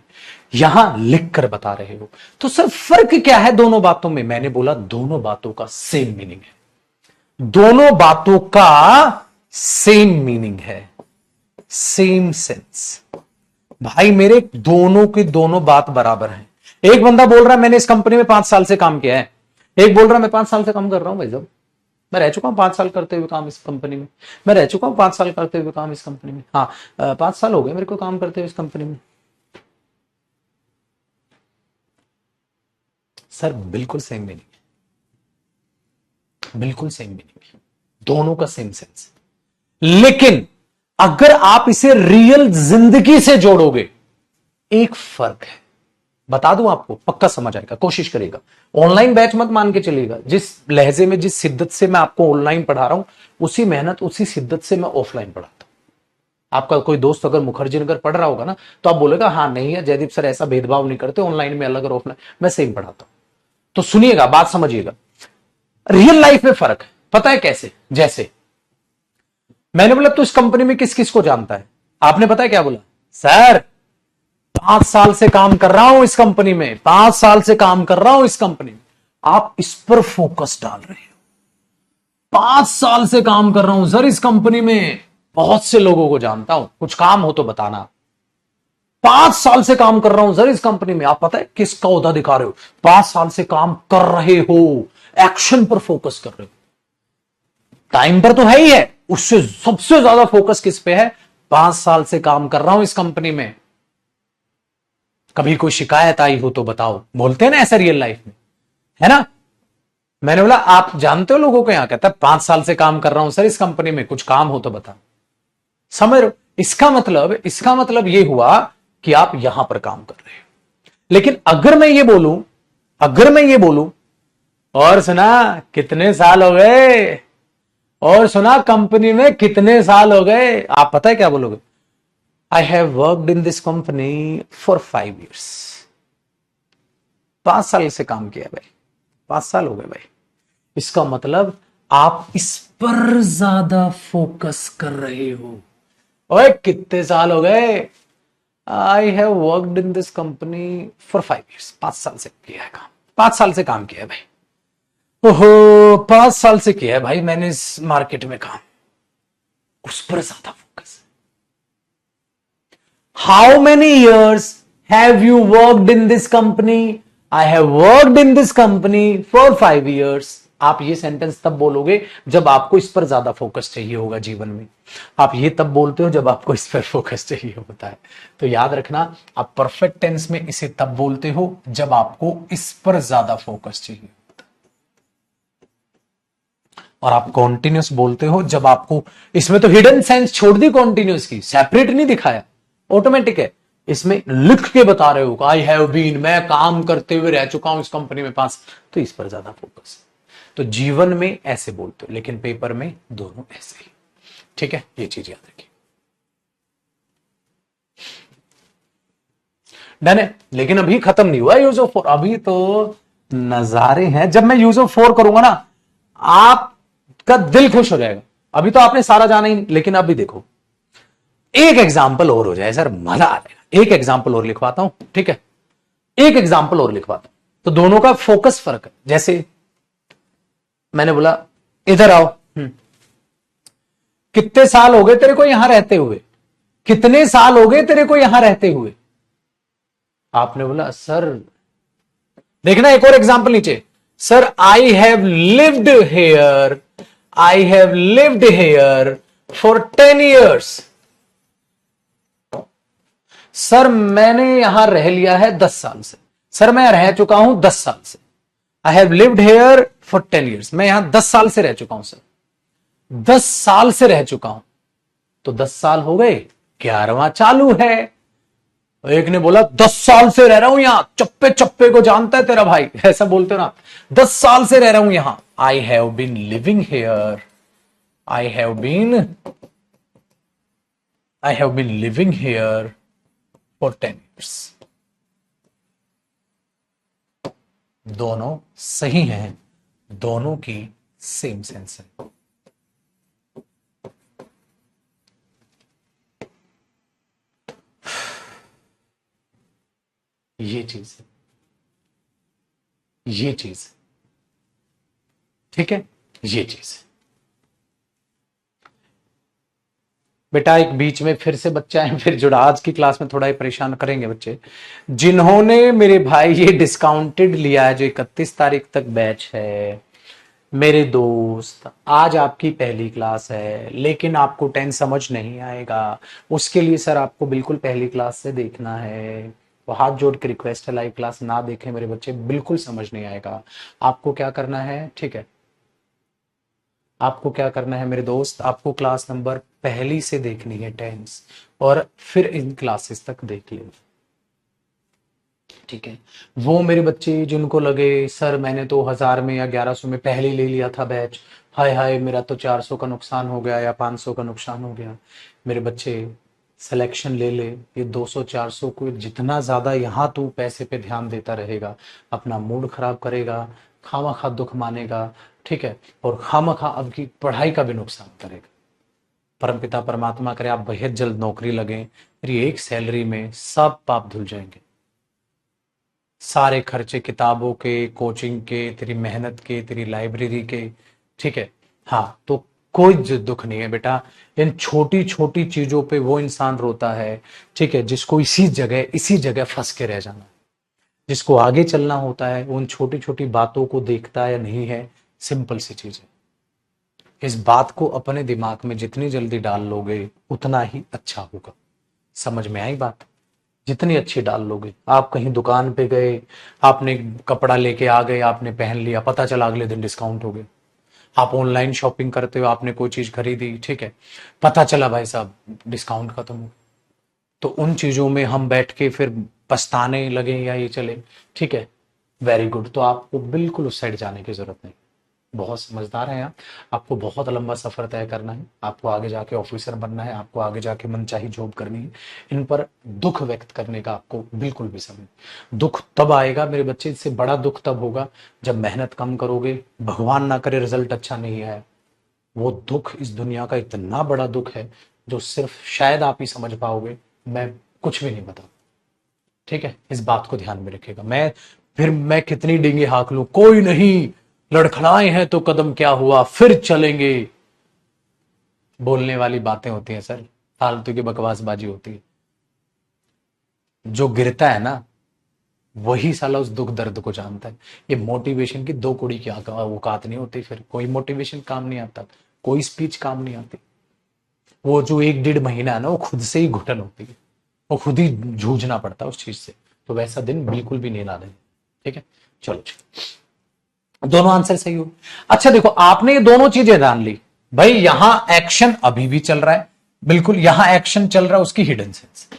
यहां लिख कर बता रहे हो। तो सर फर्क क्या है दोनों बातों में? मैंने बोला दोनों बातों का सेम मीनिंग है। दोनों बातों का सेम मीनिंग है, सेम सेंस। भाई मेरे दोनों की दोनों बात बराबर है। एक बंदा बोल रहा है मैंने इस कंपनी में 5 साल से काम किया है, एक बोल रहा है मैं 5 साल से काम कर रहा हूं। भाई साहब मैं रह चुका हूं 5 साल करते हुए काम इस कंपनी में। मैं रह चुका हूं 5 साल करते हुए काम इस कंपनी में। हाँ 5 साल हो गए मेरे को काम करते हुए इस कंपनी में। सर बिल्कुल सेम मीनिंग है, बिल्कुल सेम मीनिंग है, दोनों का सेम सेंस। लेकिन अगर आप इसे रियल जिंदगी से जोड़ोगे, एक फर्क है। बता दूं आपको, पक्का समझ आएगा, कोशिश करेगा। ऑनलाइन बैच मत मान के चलिएगा। जिस लहजे में, जिस शिद्दत से मैं आपको ऑनलाइन पढ़ा रहा हूं, उसी मेहनत उसी शिद्दत से मैं ऑफलाइन पढ़ाता हूं। आपका कोई दोस्त अगर मुखर्जी नगर पढ़ रहा होगा ना, तो आप बोलेगा हाँ नहीं है जयदीप सर ऐसा भेदभाव नहीं करते, ऑनलाइन में अलग और ऑफलाइन, मैं सेम पढ़ाता हूं। तो सुनिएगा, बात समझिएगा। रियल लाइफ में फर्क है, पता है कैसे? जैसे मैंने बोला तू इस कंपनी में किस किस को जानता है? आपने पता है क्या बोला? सर 5 साल से काम कर रहा हूं इस कंपनी में, 5 साल से काम कर रहा हूं इस कंपनी में। आप इस पर फोकस डाल रहे हो। 5 साल से काम कर रहा हूं सर इस कंपनी में, बहुत से लोगों को जानता हूं, कुछ काम हो तो बताना। 5 साल से काम कर रहा हूं सर इस कंपनी में। आप पता है किसका ओहदा दिखा रहे हो? 5 साल से काम कर रहे हो, एक्शन पर फोकस कर रहे हो। टाइम पर तो है ही है, उससे सबसे ज्यादा फोकस किस पे है? 5 साल से काम कर रहा हूं इस कंपनी में। कभी कोई शिकायत आई हो तो बताओ, बोलते हैं ना ऐसा रियल लाइफ में, है ना। मैंने बोला आप जानते हो लोगों को यहाँ, कहता है 5 साल से काम कर रहा हूं सर इस कंपनी में, कुछ काम हो तो बता। समझ रहे हो, इसका मतलब ये हुआ कि आप यहां पर काम कर रहे हो। लेकिन अगर मैं ये बोलूं और सुना कितने साल हो गए, और सुना कंपनी में कितने साल हो गए, आप पता है क्या बोलोगे? I have worked in this company for 5 years। 5 साल से काम किया भाई, 5 साल हो गए भाई। इसका मतलब आप इस पर ज्यादा फोकस कर रहे हो। ओए कितने साल हो गए? I have worked in this company for 5 years। 5 साल से किया है काम, 5 साल से काम किया है भाई। ओहो 5 साल से किया है भाई मैंने इस मार्केट में काम, उस पर ज्यादा focus. How many years have you worked in this company? I have worked in this company for 5 years। आप ये सेंटेंस तब बोलोगे जब आपको इस पर ज्यादा फोकस चाहिए होगा जीवन में। आप ये तब बोलते हो जब आपको इस पर फोकस चाहिए होता है। तो याद रखना, आप परफेक्ट टेंस में इसे तब बोलते हो जब आपको इस पर ज्यादा फोकस चाहिए, और आप कॉन्टिन्यूस बोलते हो जब आपको, इसमें तो हिडन सेंस छोड़ दी कॉन्टिन्यूस की, सेपरेट नहीं दिखाया, ऑटोमेटिक है। इसमें लिख के बता रहे हो आई हैव बीन, मैं काम करते हुए रह चुका हूं इस कंपनी में 5, तो इस पर ज्यादा फोकस। तो जीवन में ऐसे बोलते हो, लेकिन पेपर में दोनों ऐसे ही। ठीक है, ये चीज याद रखिए। डन है। लेकिन अभी खत्म नहीं हुआ यूज ऑफ 4, अभी तो नजारे हैं। जब मैं यूज ऑफ 4 करूंगा ना, आपका दिल खुश हो जाएगा। अभी तो आपने सारा जाना ही, लेकिन अभी देखो एक एग्जाम्पल और हो जाए सर, मजा आ जाएगा। एक एग्जाम्पल और लिखवाता हूं, ठीक है, एक एग्जाम्पल और लिखवाता हूं, तो दोनों का फोकस फर्क है। जैसे मैंने बोला इधर आओ, कितने साल हो गए तेरे को यहां रहते हुए? कितने साल हो गए तेरे को यहां रहते हुए? आपने बोला सर, देखना एक और एग्जाम्पल नीचे, sir I have lived hair, I have lived hair for 10 years। Sir मैंने यहां रह लिया है 10 साल से। सर मैं रह चुका हूं 10 साल से। आई have lived hair for 10 years। मैं यहां 10 साल से रह चुका हूं सर, 10 साल से रह चुका हूं। तो 10 साल हो गए, 11वां चालू है। एक ने बोला 10 साल से रह रहा हूं यहां, चप्पे चप्पे को जानता है तेरा भाई, ऐसा बोलते हो ना। 10 साल से रह रहा हूं यहां। I have been living here, I have been living here for 10 years। दोनों सही हैं, दोनों की सेम सेंस है। ये चीज है, ये चीज, ठीक है, ये चीज। बेटा एक बीच में फिर से बच्चे आए, फिर जुड़ा, आज की क्लास में थोड़ा ही परेशान करेंगे बच्चे। जिन्होंने मेरे भाई ये डिस्काउंटेड लिया है, जो 31 तारीख तक बैच है, मेरे दोस्त, आज आपकी पहली क्लास है, लेकिन आपको 10 समझ नहीं आएगा, उसके लिए सर आपको बिल्कुल पहली क्लास से देखना है। तो हाथ जोड़ के रिक्वेस्ट है, लाइव क्लास ना देखें मेरे बच्चे, बिल्कुल समझ नहीं आएगा। आपको क्या करना है, ठीक है, आपको क्या करना है मेरे दोस्त, आपको क्लास नंबर पहली से देखनी है 10, और फिर इन क्लासेस तक देख लेना, ठीक है। वो मेरे बच्चे जिनको लगे सर मैंने तो 1000 में या 1100 में पहले ले लिया था बैच, हाय हाय मेरा तो 400 का नुकसान हो गया या 500 का नुकसान हो गया। मेरे बच्चे सिलेक्शन ले ले, ये 200 400 को जितना ज्यादा यहाँ तू पैसे पे ध्यान देता रहेगा, अपना मूड खराब करेगा, खामा खा दुख मानेगा, ठीक है, और खामा खा अब की पढ़ाई का भी नुकसान करेगा। परमपिता परमात्मा करे आप बेहद जल्द नौकरी लगे, मेरी एक सैलरी में सब पाप धुल जाएंगे, सारे खर्चे किताबों के, कोचिंग के, तेरी मेहनत के, तेरी लाइब्रेरी के, ठीक है। हाँ तो कोई दुख नहीं है बेटा, इन छोटी छोटी चीजों पे वो इंसान रोता है, ठीक है, जिसको इसी जगह फंस के रह जाना, जिसको आगे चलना होता है, उन छोटी छोटी बातों को देखता है या नहीं है। सिंपल सी चीज है, इस बात को अपने दिमाग में जितनी जल्दी डाल लोगे उतना ही अच्छा होगा। समझ में आई बात? जितनी अच्छी डाल लोगे। आप कहीं दुकान पे गए, आपने कपड़ा लेके आ गए, आपने पहन लिया, पता चला अगले दिन डिस्काउंट हो गया। आप ऑनलाइन शॉपिंग करते हो, आपने कोई चीज खरीदी, ठीक है, पता चला भाई साहब डिस्काउंट खत्म हो, तो उन चीजों में हम बैठ के फिर पछताने लगे या ये चले, ठीक है, वेरी गुड। तो आपको बिल्कुल उस साइड जाने की जरूरत नहीं। बहुत समझदार हैं आप। आपको बहुत लंबा सफर तय करना है, आपको आगे जाके ऑफिसर बनना है, आपको आगे जाके मनचाही जॉब करनी है। इन पर दुख व्यक्त करने का आपको बिल्कुल भी समय नहीं। दुख तब आएगा मेरे बच्चे, इससे बड़ा दुख तब होगा जब मेहनत कम करोगे, भगवान ना करे रिजल्ट अच्छा नहीं आया। वो दुख इस दुनिया का इतना बड़ा दुख है जो सिर्फ शायद आप ही समझ पाओगे, मैं कुछ भी नहीं बता। ठीक है, इस बात को ध्यान में रखिएगा। मैं कितनी डींगे हाँक लूं, कोई नहीं, लड़खड़ाए हैं तो कदम क्या हुआ, फिर चलेंगे। बोलने वाली बातें होती हैं सर, फालतू की बकवासबाजी होती है। जो गिरता है ना वही साला उस दुख दर्द को जानता है। ये मोटिवेशन की दो कुड़ी की औकात नहीं होती, फिर कोई मोटिवेशन काम नहीं आता, कोई स्पीच काम नहीं आती। वो जो 1-1.5 महीना है ना, वो खुद से ही घुटन होती है, वो खुद ही जूझना पड़ता है उस चीज से। तो वैसा दिन बिल्कुल भी नहीं ला दें। ठीक है, चलो दोनों आंसर सही हो। अच्छा देखो, आपने ये दोनों चीजें जान ली भाई, यहां एक्शन अभी भी चल रहा है, बिल्कुल यहां एक्शन चल रहा है, उसकी हिडन सेंस।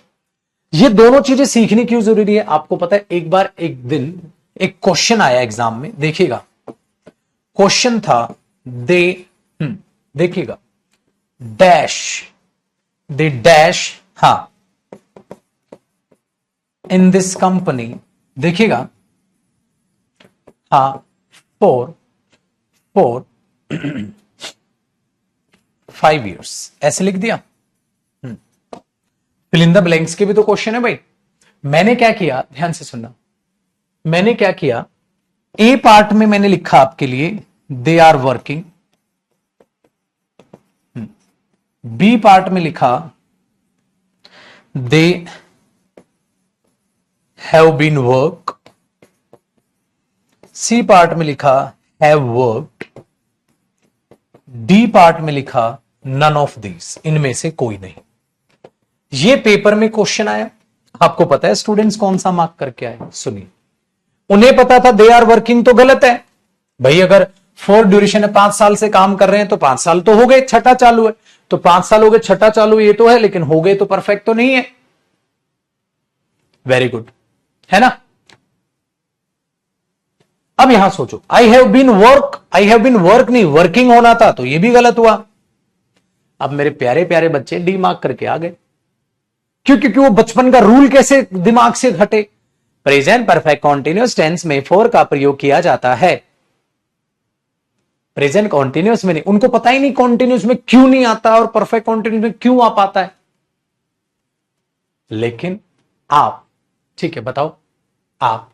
ये दोनों चीजें सीखनी क्यों जरूरी है आपको पता है? एक बार एक दिन एक क्वेश्चन आया एग्जाम में, देखिएगा क्वेश्चन था, दे देखिएगा, डैश, दे डैश, हाँ, इन दिस कंपनी, देखिएगा, हाँ, फोर 5 years, ऐसे लिख दिया। फिल इन द ब्लैंक्स के भी तो क्वेश्चन है भाई। मैंने क्या किया, ध्यान से सुनना, मैंने क्या किया, ए पार्ट में मैंने लिखा आपके लिए they are working, B part में लिखा they have been work, C part में लिखा हैव वर्कड, डी पार्ट में लिखा नन ऑफ दीज, इनमें से कोई नहीं। ये पेपर में क्वेश्चन आया। आपको पता है स्टूडेंट्स कौन सा मार्क करके आए? सुनिए, उन्हें पता था दे आर वर्किंग तो गलत है भाई, अगर फॉर ड्यूरेशन है, 5 साल से काम कर रहे हैं तो 5 साल तो हो गए, छठा चालू है तो 5 साल हो गए, छठा चालू ये तो है, लेकिन हो गए तो परफेक्ट तो नहीं है। वेरी गुड, है ना? अब यहां सोचो, आई हैव बीन वर्क नहीं, वर्किंग होना था, तो ये भी गलत हुआ। अब मेरे प्यारे प्यारे बच्चे डी मार्क करके आ गए। क्योंकि वो बचपन का रूल कैसे दिमाग से हटे? प्रेजेंट परफेक्ट कॉन्टिन्यूअस टेंस में फॉर का प्रयोग किया जाता है, प्रेजेंट कॉन्टिन्यूअस में नहीं। उनको पता ही नहीं कॉन्टिन्यूअस में क्यों नहीं आता और परफेक्ट कॉन्टिन्यूअस में क्यों आ पाता है। लेकिन आप, ठीक है बताओ, आप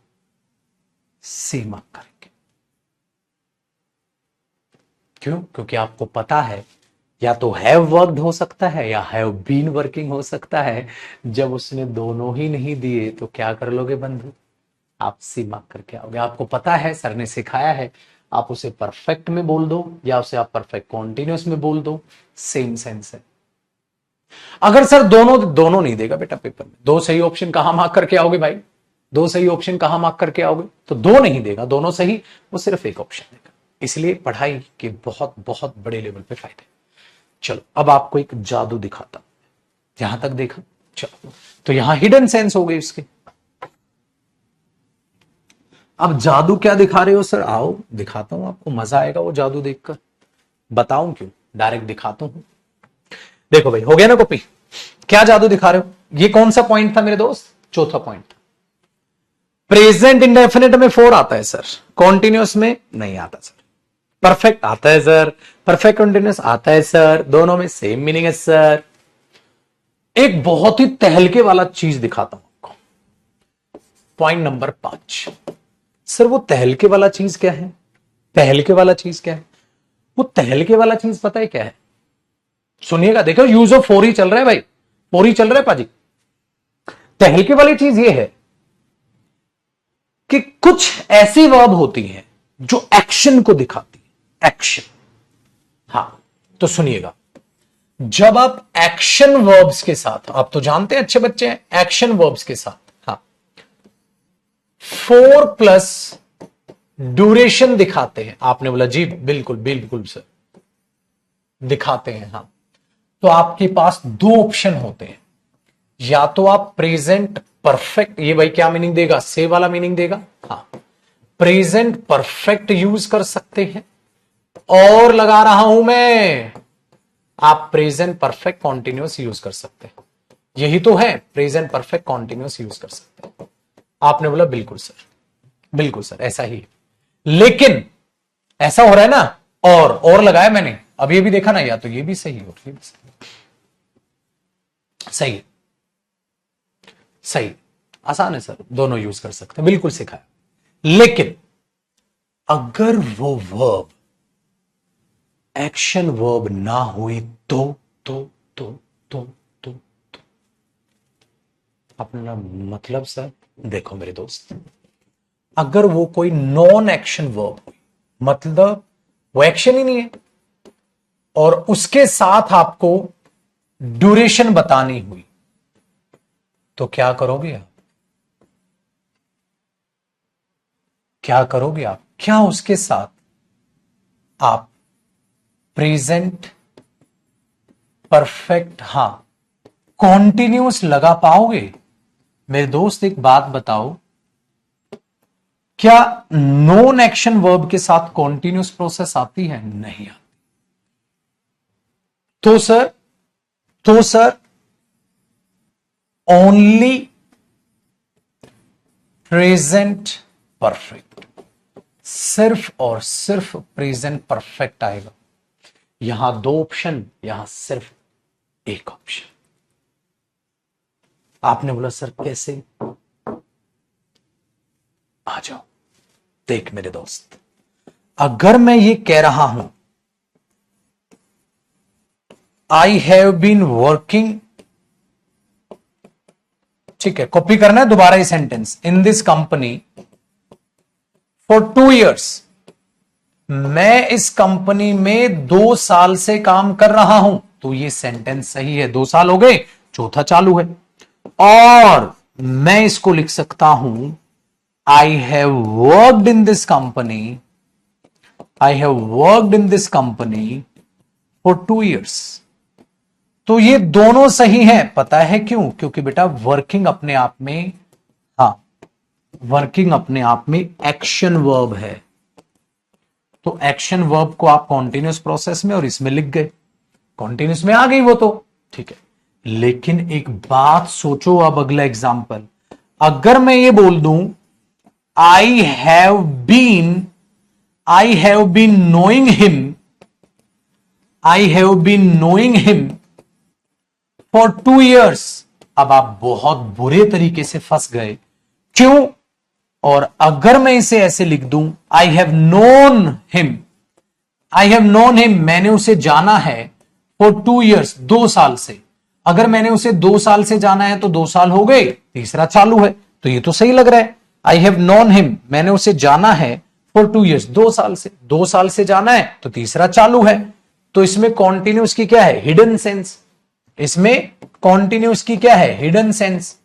सी मार्क करेंगे। क्यों? क्योंकि आपको पता है या तो हैव वर्कड हो सकता है या हैव बीन वर्किंग हो सकता है। जब उसने दोनों ही नहीं दिए तो क्या कर लोगे बंधु? आप सी मार्क करके आओगे। आपको पता है, सर ने सिखाया है, आप उसे परफेक्ट में बोल दो या उसे आप परफेक्ट कॉन्टिन्यूअस में बोल दो, सेम सेंस है। अगर सर दोनों नहीं देगा बेटा पेपर में, दो सही ऑप्शन कहां मार्क करके आओगे भाई? दो सही ऑप्शन कहां मार्क करके आओगे? तो दो नहीं देगा, दोनों सही, वो सिर्फ एक ऑप्शन देगा। इसलिए पढ़ाई के बहुत बहुत बड़े लेवल पे फायदे। चलो अब आपको एक जादू दिखाता हूं। यहां तक देखा? चलो, तो यहां हिडन सेंस हो गई उसके। अब जादू क्या दिखा रहे हो सर? आओ दिखाता हूं आपको, मजा आएगा वो जादू देखकर। बताऊं क्यों? डायरेक्ट दिखाता हूं। देखो भाई, हो गया ना कॉपी? क्या जादू दिखा रहे हो? ये कौन सा पॉइंट था मेरे दोस्त? चौथा पॉइंट था। प्रेजेंट इंडेफिनिट में 4 आता है सर, कॉन्टिन्यूअस में नहीं आता सर। परफेक्ट आता है सर, परफेक्ट कंटिन्यूअस आता है सर, दोनों में सेम मीनिंग है सर। एक बहुत ही तहलके वाला चीज दिखाता हूं आपको, पॉइंट नंबर 5। सर वो तहलके वाला चीज क्या है? तहलके वाला चीज क्या है? वो तहलके वाला चीज पता है क्या है? सुनिएगा, देखो यूज ऑफ 4 ही चल रहा है भाई, 4 ही चल रहा है पाजी। तहलके वाली चीज ये है कि कुछ ऐसी वर्ब होती हैं जो एक्शन को दिखाती है, एक्शन। हाँ, तो सुनिएगा, जब आप एक्शन वर्ब्स के साथ, आप तो जानते हैं अच्छे बच्चे हैं, एक्शन वर्ब्स के साथ हाँ 4+ ड्यूरेशन दिखाते हैं, आपने बोला जी बिल्कुल बिल्कुल सर दिखाते हैं, हाँ तो आपके पास दो ऑप्शन होते हैं, या तो आप प्रेजेंट परफेक्ट, ये भाई क्या मीनिंग देगा, से वाला मीनिंग देगा, हाँ प्रेजेंट परफेक्ट यूज कर सकते हैं, और लगा रहा हूं मैं, आप प्रेजेंट परफेक्ट कॉन्टिन्यूअस यूज कर सकते हैं, यही तो है, प्रेजेंट परफेक्ट कॉन्टिन्यूअस यूज कर सकते हैं। आपने बोला बिल्कुल सर, बिल्कुल सर ऐसा ही है, लेकिन ऐसा हो रहा है ना, और लगाया मैंने, अब ये भी देखा ना, या तो ये भी सही और ये भी सही है, सही आसान है सर, दोनों यूज कर सकते हैं, बिल्कुल सिखाया। लेकिन अगर वो वर्ब एक्शन वर्ब ना हुई तो अपना मतलब सर, देखो मेरे दोस्त, अगर वो कोई नॉन एक्शन वर्ब हुई, मतलब वो एक्शन ही नहीं है, और उसके साथ आपको ड्यूरेशन बतानी हुई, तो क्या करोगे आप, क्या करोगे आप, क्या उसके साथ आप प्रेजेंट परफेक्ट हाँ कॉन्टिन्यूअस लगा पाओगे? मेरे दोस्त एक बात बताओ, क्या नॉन एक्शन वर्ब के साथ कॉन्टिन्यूअस प्रोसेस आती है? नहीं आती। तो सर ओनली प्रेजेंट परफेक्ट, सिर्फ और सिर्फ प्रेजेंट परफेक्ट आएगा। यहां दो ऑप्शन, यहां सिर्फ एक ऑप्शन। आपने बोला सर कैसे, आ जाओ, देख मेरे दोस्त, अगर मैं ये कह रहा हूं आई हैव बीन वर्किंग, ठीक है, कॉपी करना है दोबारा ये sentence, in this company for 2 years, मैं इस कंपनी में 2 साल से काम कर रहा हूं, तो ये सेंटेंस सही है, 2 साल हो गए, चौथा चालू है। और मैं इसको लिख सकता हूं I have worked in this company, I have worked in this company for 2 years। तो ये दोनों सही हैं, पता है क्यों? क्योंकि बेटा वर्किंग अपने आप में, हाँ वर्किंग अपने आप में एक्शन वर्ब है, तो एक्शन वर्ब को आप कॉन्टिन्यूअस प्रोसेस में और इसमें लिख गए, कॉन्टिन्यूअस में आ गई वो तो ठीक है। लेकिन एक बात सोचो, अब अगला एग्जाम्पल, अगर मैं ये बोल दूं I have been knowing him, I have been knowing him for 2 years, अब आप बहुत बुरे तरीके से फंस गए, क्यों? और अगर मैं इसे ऐसे लिख दूं I have known him, I have known him, मैंने उसे जाना है फॉर 2 years, 2 साल से, अगर मैंने उसे 2 साल से जाना है तो 2 साल हो गए, तीसरा चालू है, तो ये तो सही लग रहा है। आई हैव नोन हिम, मैंने उसे जाना है फॉर 2 years, 2 साल से, 2 साल से जाना है तो तीसरा चालू है, तो इसमें कॉन्टिन्यूस की क्या है, हिडन सेंस, इसमें कॉन्टिन्यूस की क्या है, हिडन सेंस,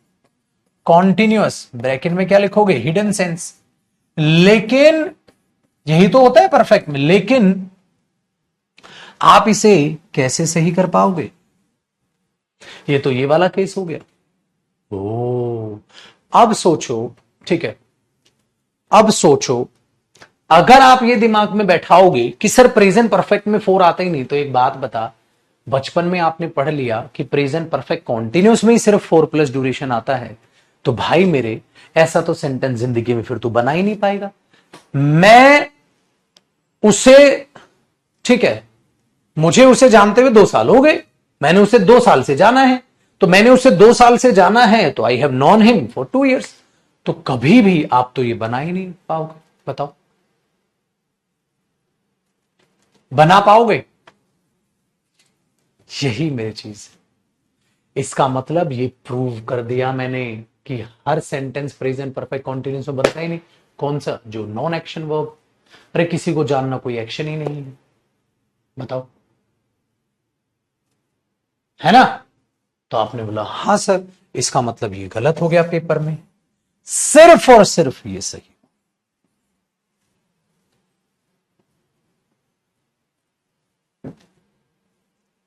कॉन्टिन्यूअस ब्रैकेट में क्या लिखोगे, हिडन सेंस। लेकिन यही तो होता है परफेक्ट में, लेकिन आप इसे कैसे सही कर पाओगे? ये तो ये वाला केस हो गया। ओ अब सोचो, ठीक है, अब सोचो, अगर आप ये दिमाग में बैठाओगे कि सर प्रेजेंट परफेक्ट में 4 आता ही नहीं, तो एक बात बता, बचपन में आपने पढ़ लिया कि प्रेजेंट परफेक्ट कॉन्टिन्यूस में ही सिर्फ 4+ ड्यूरेशन आता है, तो भाई मेरे ऐसा तो सेंटेंस जिंदगी में फिर तू बना ही नहीं पाएगा। मैं उसे, ठीक है, मुझे उसे जानते हुए 2 साल हो गए, मैंने उसे 2 साल से जाना है, तो मैंने उसे 2 साल से जाना है, तो I have non him for 2 years, तो कभी भी आप तो ये बना ही नहीं पाओगे, बताओ बना पाओगे? यही मेरी चीज है। इसका मतलब ये प्रूव कर दिया मैंने कि हर सेंटेंस प्रेजेंट परफेक्ट कॉन्टिन्यूस में बनता ही नहीं। कौन सा? जो नॉन एक्शन वर्ब। अरे किसी को जानना कोई एक्शन ही नहीं है, बताओ। है ना? तो आपने बोला हाँ सर, इसका मतलब ये गलत हो गया पेपर में, सिर्फ और सिर्फ ये सही।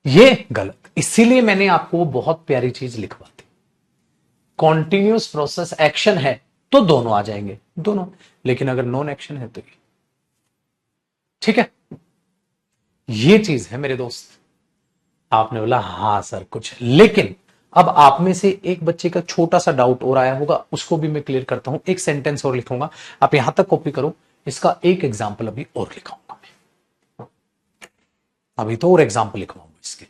ये गलत। इसीलिए मैंने आपको वो बहुत प्यारी चीज लिखवा दी, कॉन्टिन्यूस प्रोसेस एक्शन है तो दोनों आ जाएंगे, दोनों। लेकिन अगर नॉन एक्शन है तो ये, ठीक है, ये चीज है मेरे दोस्त। आपने बोला हाँ सर कुछ, लेकिन अब आप में से एक बच्चे का छोटा सा डाउट और आया होगा, उसको भी मैं क्लियर करता हूं। एक सेंटेंस और लिखूंगा, आप यहां तक कॉपी करो, इसका एक एग्जाम्पल अभी और लिखाऊंगा मैं। अभी तो और एग्जाम्पल लिखवाऊंगा इसके।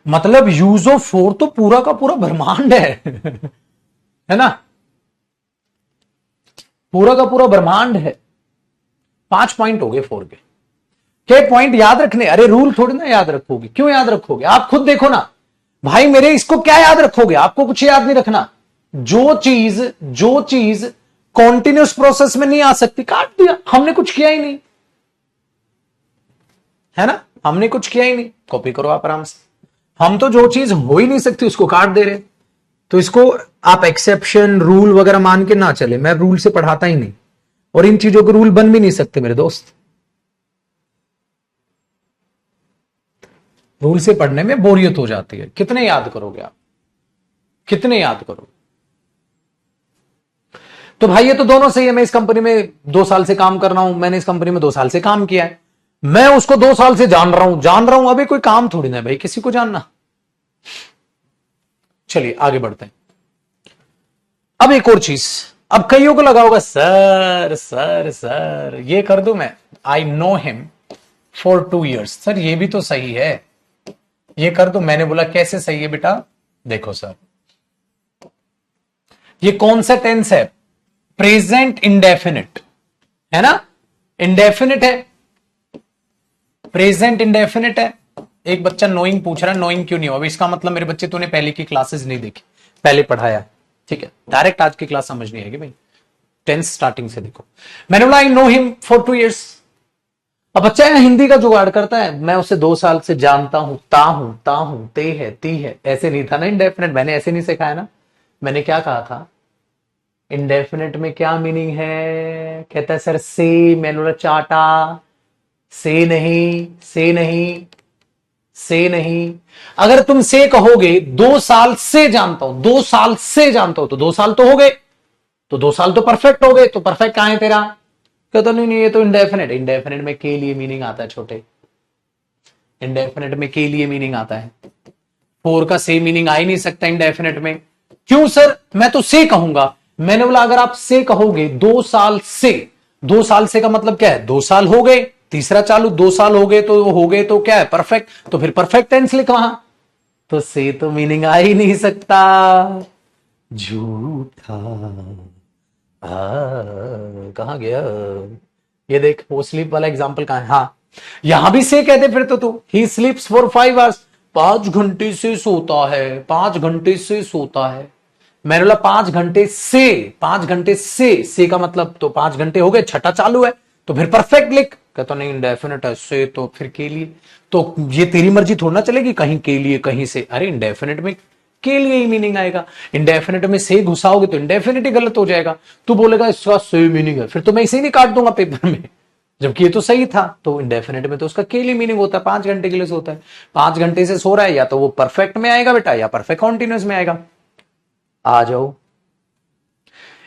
मतलब यूज ऑफ फोर तो पूरा का पूरा ब्रह्मांड है है ना? पूरा का पूरा ब्रह्मांड है। 5 पॉइंट हो गए फोर के पॉइंट याद रखने। अरे रूल थोड़ी ना याद रखोगे, क्यों याद रखोगे? आप खुद देखो ना भाई मेरे, इसको क्या याद रखोगे? आपको कुछ याद नहीं रखना। जो चीज कॉन्टिन्यूस प्रोसेस में नहीं आ सकती, काट दिया, हमने कुछ किया ही नहीं, है ना? हमने कुछ किया ही नहीं, कॉपी करो आप आराम से। हम तो जो चीज हो ही नहीं सकती उसको काट दे रहे। तो इसको आप एक्सेप्शन रूल वगैरह मान के ना चले, मैं रूल से पढ़ाता ही नहीं, और इन चीजों के रूल बन भी नहीं सकते मेरे दोस्त। रूल से पढ़ने में बोरियत हो जाती है। कितने याद करोगे आप? कितने याद करोगे? तो भाई ये तो दोनों सही है। मैं इस कंपनी में 2 साल से काम कर रहा हूं, मैंने इस कंपनी में 2 साल से काम किया है, मैं उसको 2 साल से जान रहा हूं। अभी कोई काम थोड़ी ना है भाई किसी को जानना। चलिए आगे बढ़ते हैं। अब एक और चीज, अब कईयों को लगा होगा सर सर सर ये कर दूं मैं, I know him for 2 years, sir ये भी तो सही है, ये कर दो। मैंने बोला कैसे सही है बेटा? देखो सर, ये कौन सा टेंस है? प्रेजेंट इंडेफिनिट, है ना? इंडेफिनिट है, प्रेजेंट इंडेफिनिट है। एक बच्चा नोइंग पूछ रहा है, नोइंग क्यों नहीं हो? अभी इसका मतलब मेरे बच्चे तूने पहले की क्लासेस नहीं देखी, पहले पढ़ाया, ठीक है? डायरेक्ट आज की क्लास समझ नहीं आएगी भाई, टेंस स्टार्टिंग से देखो। मैंने बोला I know him for 2 years। अब बच्चा है हिंदी का जुगाड़ करता है, मैं उसे 2 साल से जानता हूं, ता हूं, ते है, ती है, ऐसे नहीं था ना इंडेफिनेट, मैंने ऐसे नहीं सिखाया ना। मैंने क्या कहा था? इंडेफिनेट में क्या मीनिंग है? कहता है सर से। मैंने बोला चाटा, से नहीं, से नहीं, से नहीं। अगर तुम से कहोगे 2 साल से जानता हूं, 2 साल से जानता हूं, तो 2 साल तो हो गए, तो 2 साल तो परफेक्ट हो गए, तो परफेक्ट कहां है तेरा? कहता नहीं नहीं ये तो इंडेफिनेट। इंडेफिनेट में के लिए मीनिंग आता है छोटे, इंडेफिनेट में के लिए मीनिंग आता है, फोर का से मीनिंग आ ही नहीं सकता इंडेफिनेट में। क्यों सर? मैं तो से कहूंगा। मैंने बोला अगर आप से कहोगे 2 साल से, 2 साल से का मतलब क्या है? 2 साल हो गए, तीसरा चालू, 2 साल हो गए तो क्या है? परफेक्ट। तो फिर परफेक्ट टेंस लिख वहां, तो से तो मीनिंग आ ही नहीं सकता, झूठा। कहां गया ये? देख वो स्लीप वाला एग्जांपल कहां है? हाँ, यहां भी से कहते फिर तो तू, ही स्लीप्स फॉर 5 hours, 5 घंटे से सोता है, 5 घंटे से सोता है। मैंने बोला 5 घंटे से, 5 घंटे से का मतलब तो 5 घंटे हो गए, छठा चालू है, तो फिर परफेक्ट लिख। कहता नहीं इंडेफिनेट है से, तो फिर के लिए। तो ये तेरी मर्जी थोड़ा ना चलेगी, कहीं के लिए कहीं से। अरे इंडेफिनेट में के लिए ही मीनिंग आएगा, इंडेफिनेट में से घुसाओगे तो इंडेफिनेट ही गलत हो जाएगा। तू बोलेगा इसका से मीनिंग है, फिर तो मैं इसे नहीं काट दूंगा पेपर में, जबकि ये तो सही था। तो इंडेफिनेट में तो उसका के लिए मीनिंग होता है, 5 घंटे के लिए सोता है। 5 घंटे से सो रहा है, या तो वो परफेक्ट में आएगा बेटा, या परफेक्ट कॉन्टिन्यूस में आएगा। आ जाओ,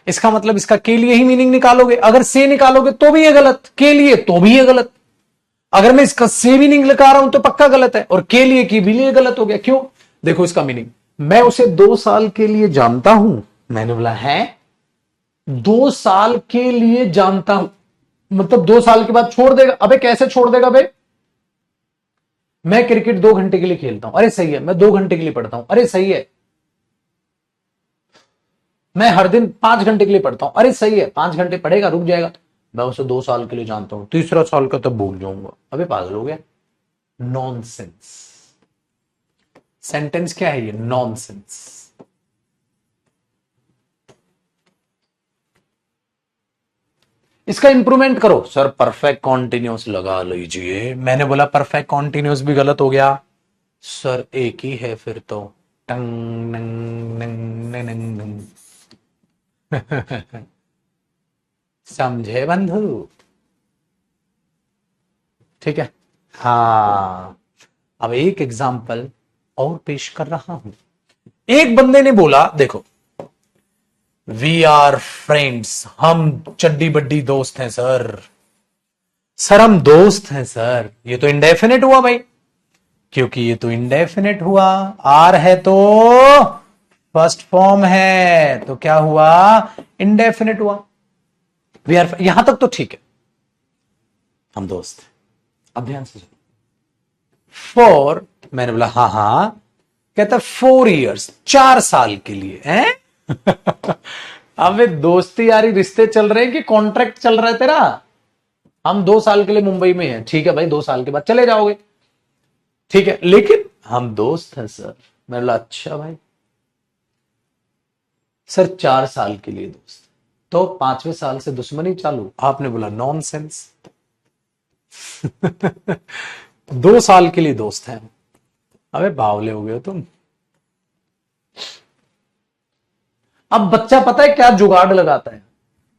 इसका मतलब इसका के लिए ही मीनिंग निकालोगे। अगर से निकालोगे तो भी ये गलत, के लिए तो भी ये गलत। अगर मैं इसका से मीनिंग लगा रहा हूं तो पक्का गलत है, और के लिए की भी लिए गलत हो गया। क्यों? देखो इसका मीनिंग, मैं उसे 2 साल के लिए जानता हूं। मैंने बोला है 2 साल के लिए जानता हूं, मतलब 2 साल के बाद छोड़ देगा? अबे कैसे छोड़ देगा बे? मैं क्रिकेट 2 घंटे के लिए खेलता हूं, अरे सही है। मैं 2 घंटे के लिए पढ़ता हूं, अरे सही है। मैं हर दिन 5 घंटे के लिए पढ़ता हूं, अरे सही है। 5 घंटे पढ़ेगा, रुक जाएगा। मैं उसे 2 साल के लिए जानता हूं, तीसरा साल का तब भूल जाऊंगा। अबे पागल हो गया? नॉनसेंस। सेंटेंस क्या है ये? नॉनसेंस। इसका इंप्रूवमेंट करो। सर परफेक्ट कॉन्टिन्यूस लगा लीजिए। मैंने बोला परफेक्ट कॉन्टिन्यूस भी गलत हो गया। सर एक ही है फिर तो। टंग नंग नंग नंग नंग नंग। समझे बंधु? ठीक है। हाँ, अब एक एग्जाम्पल और पेश कर रहा हूं। एक बंदे ने बोला, देखो, वी आर फ्रेंड्स, हम चड्डी बड्डी दोस्त हैं सर। सर हम दोस्त हैं सर, ये तो इंडेफिनिट हुआ भाई, क्योंकि ये तो इंडेफिनिट हुआ। आर है तो फर्स्ट फॉर्म है, तो क्या हुआ? इंडेफिनिट हुआ। वी आर, यहां तक तो ठीक है, हम दोस्त हैं। अब ध्यान से, फोर, मैंने बोला हाँ हाँ, कहता 4 इयर्स, 4 साल के लिए हैं। अब दोस्ती यारी रिश्ते चल रहे हैं कि कॉन्ट्रैक्ट चल रहा है तेरा? हम 2 साल के लिए मुंबई में हैं, ठीक है भाई, 2 साल के बाद चले जाओगे, ठीक है, लेकिन हम दोस्त हैं सर। मैंने बोला अच्छा भाई, सर 4 साल के लिए दोस्त, तो 5वें साल से दुश्मनी चालू? आपने बोला नॉनसेंस। 2 साल के लिए दोस्त हैं। अबे बावले हो गए हो तुम। अब बच्चा पता है क्या जुगाड़ लगाता है,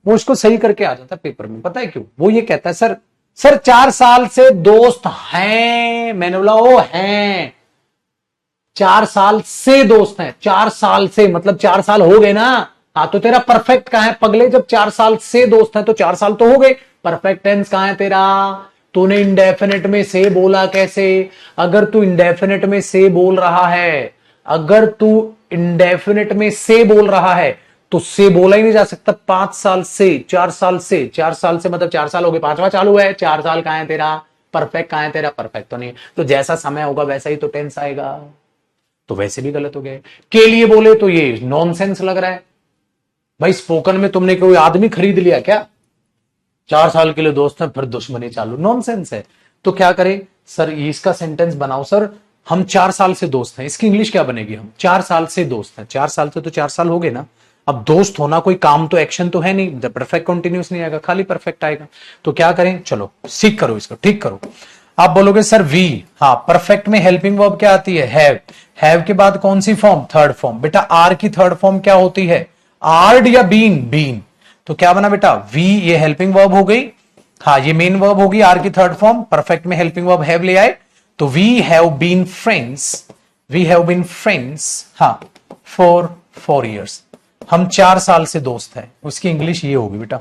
वो इसको सही करके आ जाता है पेपर में। पता है क्यों? वो ये कहता है सर, सर 4 साल से दोस्त हैं। मैंने बोला ओ हैं, 4 साल से दोस्त हैं, 4 साल से मतलब 4 साल हो गए ना। हाँ तो तेरा परफेक्ट कहां है पगले? जब 4 साल से दोस्त हैं तो 4 साल तो हो गए, परफेक्ट टेंस कहां है तेरा? तूने इंडेफिनिट में से बोला कैसे? अगर तू इंडेफिनिट में से बोल रहा है, अगर तू इंडेफिनिट में से बोल रहा है तो से बोला ही नहीं जा सकता। 5 साल से, 4 साल से, 4 साल से मतलब 4 साल हो गए, 5वां चालू है, 4 साल कहां है तेरा? परफेक्ट कहां है तेरा? परफेक्ट तो नहीं। तो जैसा समय होगा वैसा ही तो टेंस आएगा, तो वैसे भी गलत हो गए। के लिए बोले तो ये नॉनसेंस लग रहा है भाई। स्पोकन में तुमने कोई आदमी खरीद लिया क्या? 4 साल के लिए दोस्त हैं फिर दुश्मनी चालू, नॉनसेंस है। तो क्या करें सर? इसका सेंटेंस बनाओ सर, हम 4 साल से दोस्त हैं। इसकी इंग्लिश क्या बनेगी? हम 4 साल से दोस्त हैं, 4 साल से तो 4 साल हो गए ना। अब दोस्त होना कोई काम तो एक्शन तो है नहीं, जब परफेक्ट कंटिन्यूस नहीं आएगा, खाली परफेक्ट आएगा। तो क्या करें? चलो सीख करो इसको, ठीक करो। आप बोलोगे सर वी, हाँ परफेक्ट में हेल्पिंग वर्ब क्या आती है? हैव के बाद कौन सी फॉर्म? Third form. बेटा आर की थर्ड फॉर्म क्या होती है? आर्ड या बीन? बीन। तो क्या बना बेटा? वी, ये हेल्पिंग वर्ब हो गई, हाँ ये मेन वर्ब होगी, आर की थर्ड फॉर्म। परफेक्ट में हेल्पिंग वर्ब हैव ले आए, तो we have been friends, we have been friends, हाँ फॉर 4 इयर्स। हम 4 साल से दोस्त हैं, उसकी इंग्लिश ये होगी बेटा,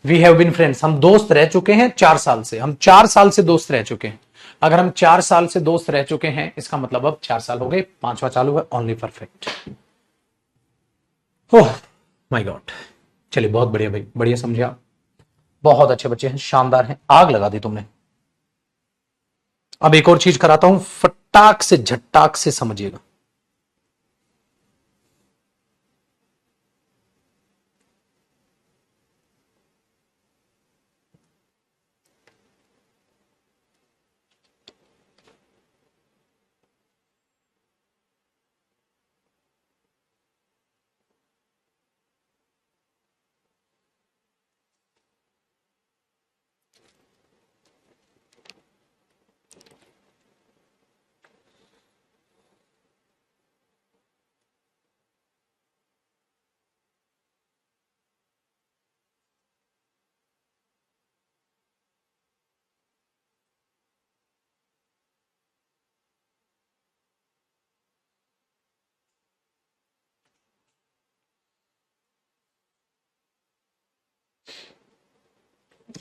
वी हैव बीन फ्रेंड्स, हम दोस्त रह चुके हैं 4 साल से, हम 4 साल से दोस्त रह चुके हैं। अगर हम 4 साल से दोस्त रह चुके हैं, इसका मतलब अब 4 साल हो गए, 5वां चालू है, only perfect. Oh my God, चलिए बहुत बढ़िया भाई, बढ़िया समझा, बहुत अच्छे बच्चे हैं, शानदार हैं, आग लगा दी तुमने। अब एक और चीज कराता हूं, फटाक से झट्टाक से समझिएगा।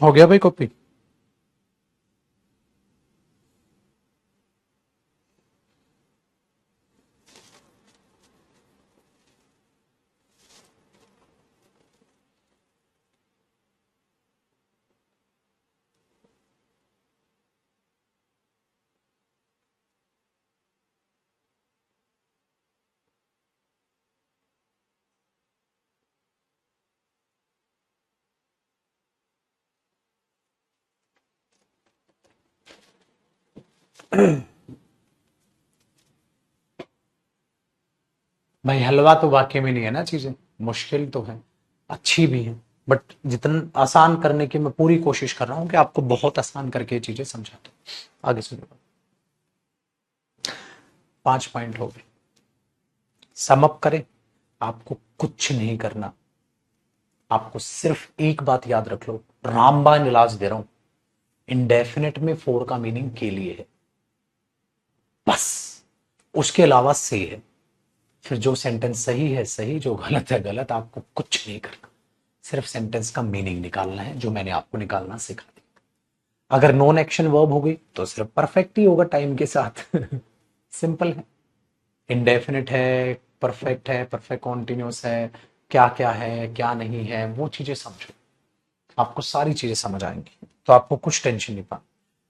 हो गया भाई कॉपी? भाई हलवा तो वाकई में नहीं है ना, चीजें मुश्किल तो है। अच्छी भी है, बट जितना आसान करने की मैं पूरी कोशिश कर रहा हूं कि आपको बहुत आसान करके ये चीजें समझा दूं। आगे सुनिए, 5 पॉइंट हो गए। सम अप करें, आपको कुछ नहीं करना, आपको सिर्फ एक बात याद रख लो, रामबाण इलाज दे रहा हूं, इंडेफिनेट में फोर का मीनिंग के लिए है, बस। उसके अलावा से है। फिर जो सेंटेंस सही है सही, जो गलत है गलत, आपको कुछ नहीं करना, सिर्फ सेंटेंस का मीनिंग निकालना है, जो मैंने आपको निकालना सिखा दिया। अगर नॉन एक्शन वर्ब हो गई तो सिर्फ परफेक्ट ही होगा टाइम के साथ। सिंपल है। इंडेफिनिट है, परफेक्ट है, परफेक्ट कॉन्टिन्यूस है, क्या क्या है क्या नहीं है, वो चीजें समझो, आपको सारी चीजें समझ आएंगी, तो आपको कुछ टेंशन नहीं पा।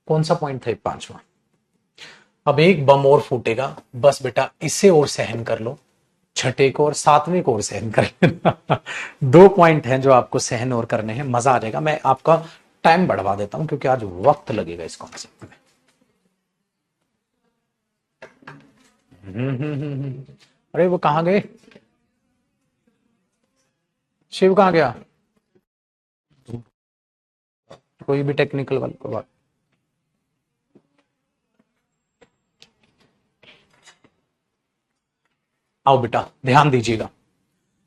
कौन सा पॉइंट था? 5वां। अब एक बम और फूटेगा, बस बेटा इसे और सहन कर लो, छठे को और 7वें को और सहन कर लेना। 2 पॉइंट हैं जो आपको सहन और करने हैं, मजा आ जाएगा। मैं आपका टाइम बढ़वा देता हूं क्योंकि आज वक्त लगेगा इस कॉन्सेप्ट में। अरे वो कहां गए? शिव कहां गया? कोई भी टेक्निकल वाली को बात। आओ बेटा ध्यान दीजिएगा,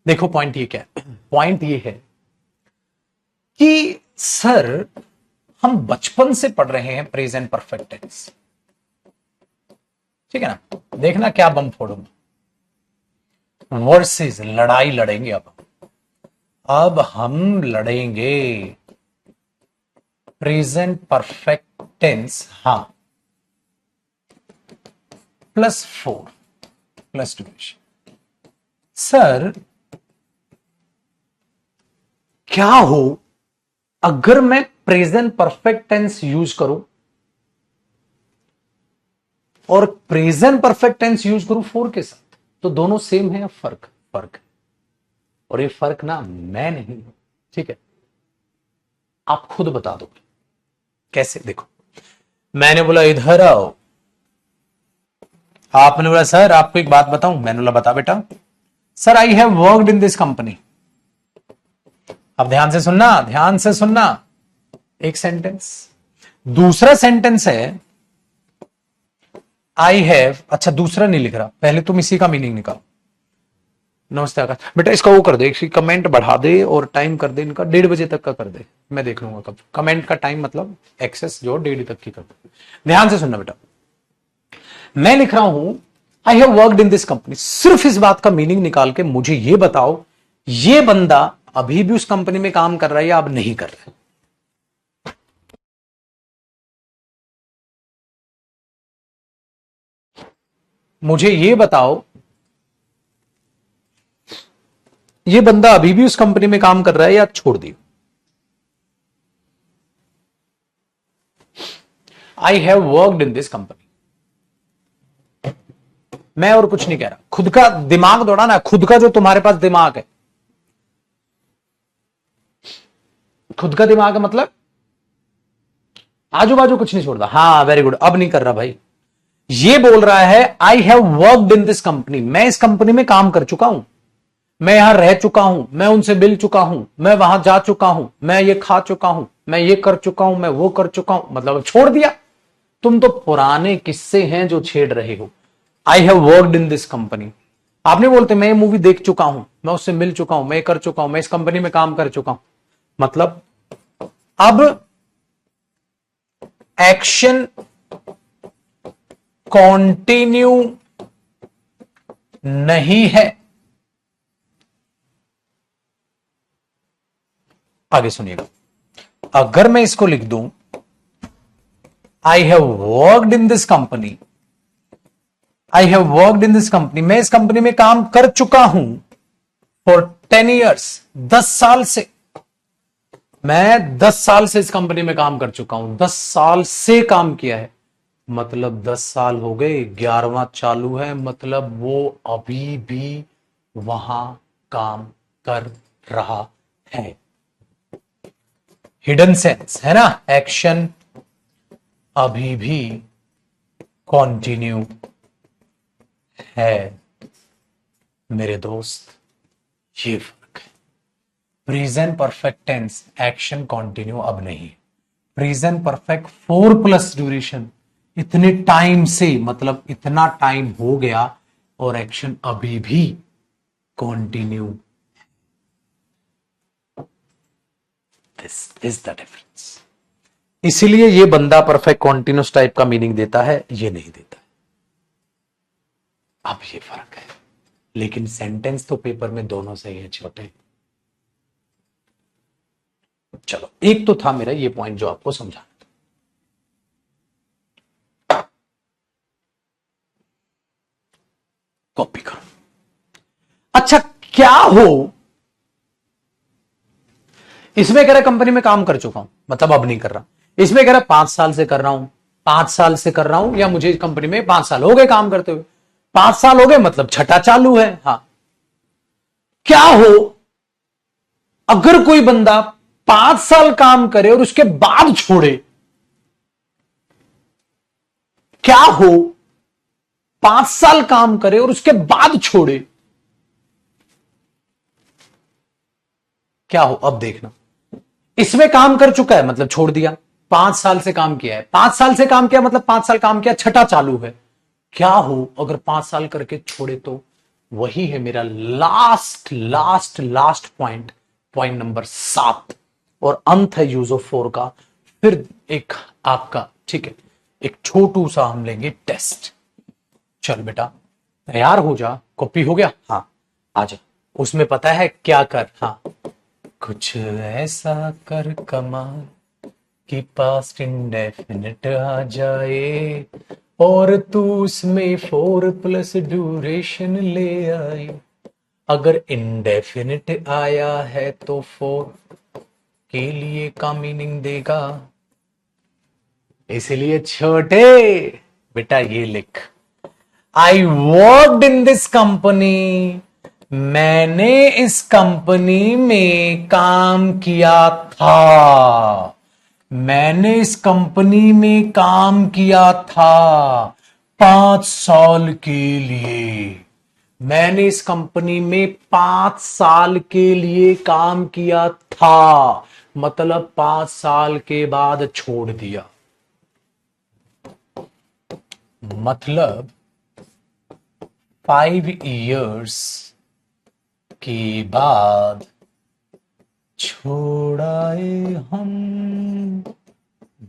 देखो पॉइंट ये क्या है। पॉइंट ये है कि सर हम बचपन से पढ़ रहे हैं प्रेजेंट परफेक्ट टेंस, ठीक है ना? देखना क्या बम फोड़ूंगा, वर्सेस लड़ाई लड़ेंगे। अब हम लड़ेंगे प्रेजेंट परफेक्ट टेंस, हाँ, +4 प्लस ड्यूरेशन। सर क्या हो अगर मैं प्रेजेंट परफेक्ट टेंस यूज करूं और प्रेजेंट परफेक्ट टेंस यूज करूं 4 के साथ, तो दोनों सेम है या फर्क? फर्क है। और ये फर्क ना मैं नहीं, ठीक है, आप खुद बता दो कैसे। देखो, मैंने बोला इधर आओ, आपने बोला सर आपको एक बात बताऊं, मैंने बोला बता बेटा। Sir I have worked in this company. अब ध्यान से सुनना, ध्यान से सुनना, एक सेंटेंस। दूसरा सेंटेंस है आई हैव, अच्छा दूसरा नहीं लिख रहा, पहले तुम इसी का मीनिंग निकालो। नमस्ते आकाश बेटा, इसका वो कर दे, इसकी कमेंट बढ़ा दे और टाइम कर दे इनका 1:30 तक का कर दे, मैं देख लूंगा कब कमेंट का टाइम, मतलब एक्सेस जो 1:30 तक की कर दे। ध्यान से सुनना बेटा, मैं लिख रहा हूं I have worked in this company, सिर्फ इस बात का मीनिंग निकाल के मुझे ये बताओ, ये बंदा अभी भी उस कंपनी में काम कर रहा है या अब नहीं कर रहा है? मुझे ये बताओ, ये बंदा अभी भी उस कंपनी में काम कर रहा है या छोड़ दिया? I have worked in this company, मैं और कुछ नहीं कह रहा, खुद का दिमाग दौड़ाना, खुद का जो तुम्हारे पास दिमाग है, खुद का दिमाग है मतलब आजू बाजू कुछ नहीं छोड़ता। हाँ वेरी गुड, अब नहीं कर रहा भाई। ये बोल रहा है I have worked in this company, मैं इस कंपनी में काम कर चुका हूं, मैं यहां रह चुका हूं, मैं उनसे मिल चुका हूं, मैं वहां जा चुका हूं, मैं ये खा चुका हूं, मैं ये कर चुका हूं, मैं वो कर चुका हूं, मतलब छोड़ दिया। तुम तो पुराने किस्से हैं जो छेड़ रहे हो। I have worked in this company, आप नहीं बोलते मैं ये मूवी देख चुका हूं, मैं उससे मिल चुका हूं, मैं कर चुका हूं, मैं इस कंपनी में काम कर चुका हूं, मतलब अब एक्शन कॉन्टिन्यू नहीं है। आगे सुनिएगा, अगर मैं इसको लिख दूं I have worked in this company, I have worked in this company, मैं इस कंपनी में काम कर चुका हूं फॉर 10 years, 10 साल से, मैं 10 साल से इस कंपनी में काम कर चुका हूं, 10 साल से काम किया है, मतलब 10 साल हो गए, 11वां चालू है, मतलब वो अभी भी वहां काम कर रहा है। हिडन सेंस है ना, एक्शन अभी भी कॉन्टिन्यू है मेरे दोस्त, ये फर्क है। Present perfect tense action continue अब नहीं, प्रेजेंट परफेक्ट 4+ ड्यूरेशन, इतने टाइम से, मतलब इतना टाइम हो गया और एक्शन अभी भी continue. This is the difference. इसीलिए ये बंदा परफेक्ट कॉन्टिन्यूस टाइप का मीनिंग देता है, ये नहीं देता है। अब ये फर्क है, लेकिन सेंटेंस तो पेपर में दोनों सही है छोटे। चलो, एक तो था मेरा ये पॉइंट जो आपको समझाना था। कॉपी करो। अच्छा, क्या हो, इसमें कह रहा कंपनी में काम कर चुका हूं, मतलब अब नहीं कर रहा। इसमें कह रहा 5 साल से कर रहा हूं, 5 साल से कर रहा हूं, या मुझे कंपनी में 5 साल हो गए काम करते हुए। 5 साल हो गए मतलब छठा चालू है। हाँ, क्या हो अगर कोई बंदा 5 साल काम करे और उसके बाद छोड़े? क्या हो 5 साल काम करे और उसके बाद छोड़े? क्या हो? अब देखना, इसमें काम कर चुका है मतलब छोड़ दिया, 5 साल से काम किया है, 5 साल से काम किया मतलब 5 साल काम किया, छठा चालू है। क्या हो अगर 5 साल करके छोड़े? तो वही है मेरा last last last point, point number 7, और अंत है यूज ऑफ 4 का। फिर एक आपका, ठीक है, एक छोटू सा हम लेंगे टेस्ट। चल बेटा तैयार हो जा, कॉपी हो गया? हाँ आ जा। उसमें पता है क्या कर? हाँ, कुछ ऐसा कर कमाल कि पास्ट इंडेफिनिट आ जाए और तू उसमें 4+ ड्यूरेशन ले आई। अगर इंडेफिनिट आया है तो 4 के लिए का मीनिंग देगा। इसलिए छोटे बेटा ये लिख, I worked in this company, मैंने इस कंपनी में काम किया था, मैंने इस कंपनी में काम किया था 5 साल के लिए, मैंने इस कंपनी में 5 साल के लिए काम किया था, मतलब 5 साल के बाद छोड़ दिया, मतलब 5 इयर्स के बाद छोड़ाए हम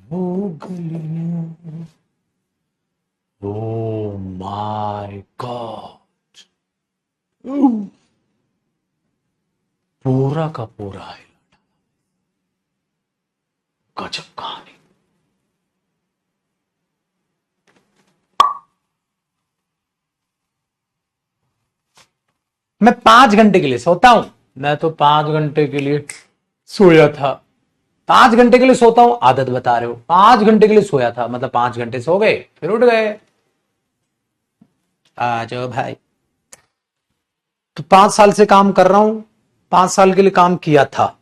वो गलियां। ओ माय गॉड, पूरा का पूरा है, गजब कहानी। मैं 5 घंटे के लिए सोता हूं, मैं तो 5 घंटे के लिए सोया था, 5 घंटे के लिए सोता हूं, आदत बता रहे हो, 5 घंटे के लिए सोया था मतलब 5 घंटे सो गए फिर उठ गए। आ जाओ भाई। तो 5 साल से काम कर रहा हूं, 5 साल के लिए काम किया था,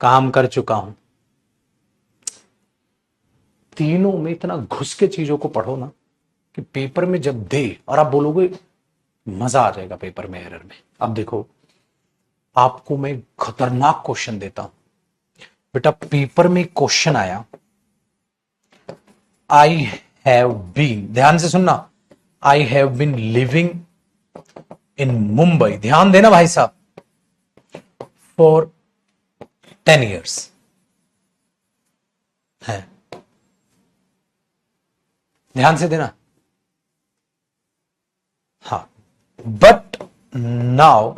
काम कर चुका हूं। तीनों में इतना घुस के चीजों को पढ़ो ना कि पेपर में जब दे और आप बोलोगे मजा आ जाएगा पेपर में, एरर में। अब देखो, आपको मैं खतरनाक क्वेश्चन देता हूं बेटा। पेपर में क्वेश्चन आया, आई हैव बीन, ध्यान से सुनना, I have been living in Mumbai, ध्यान देना भाई साहब, फॉर 10 years है, ध्यान से देना। हाँ, but now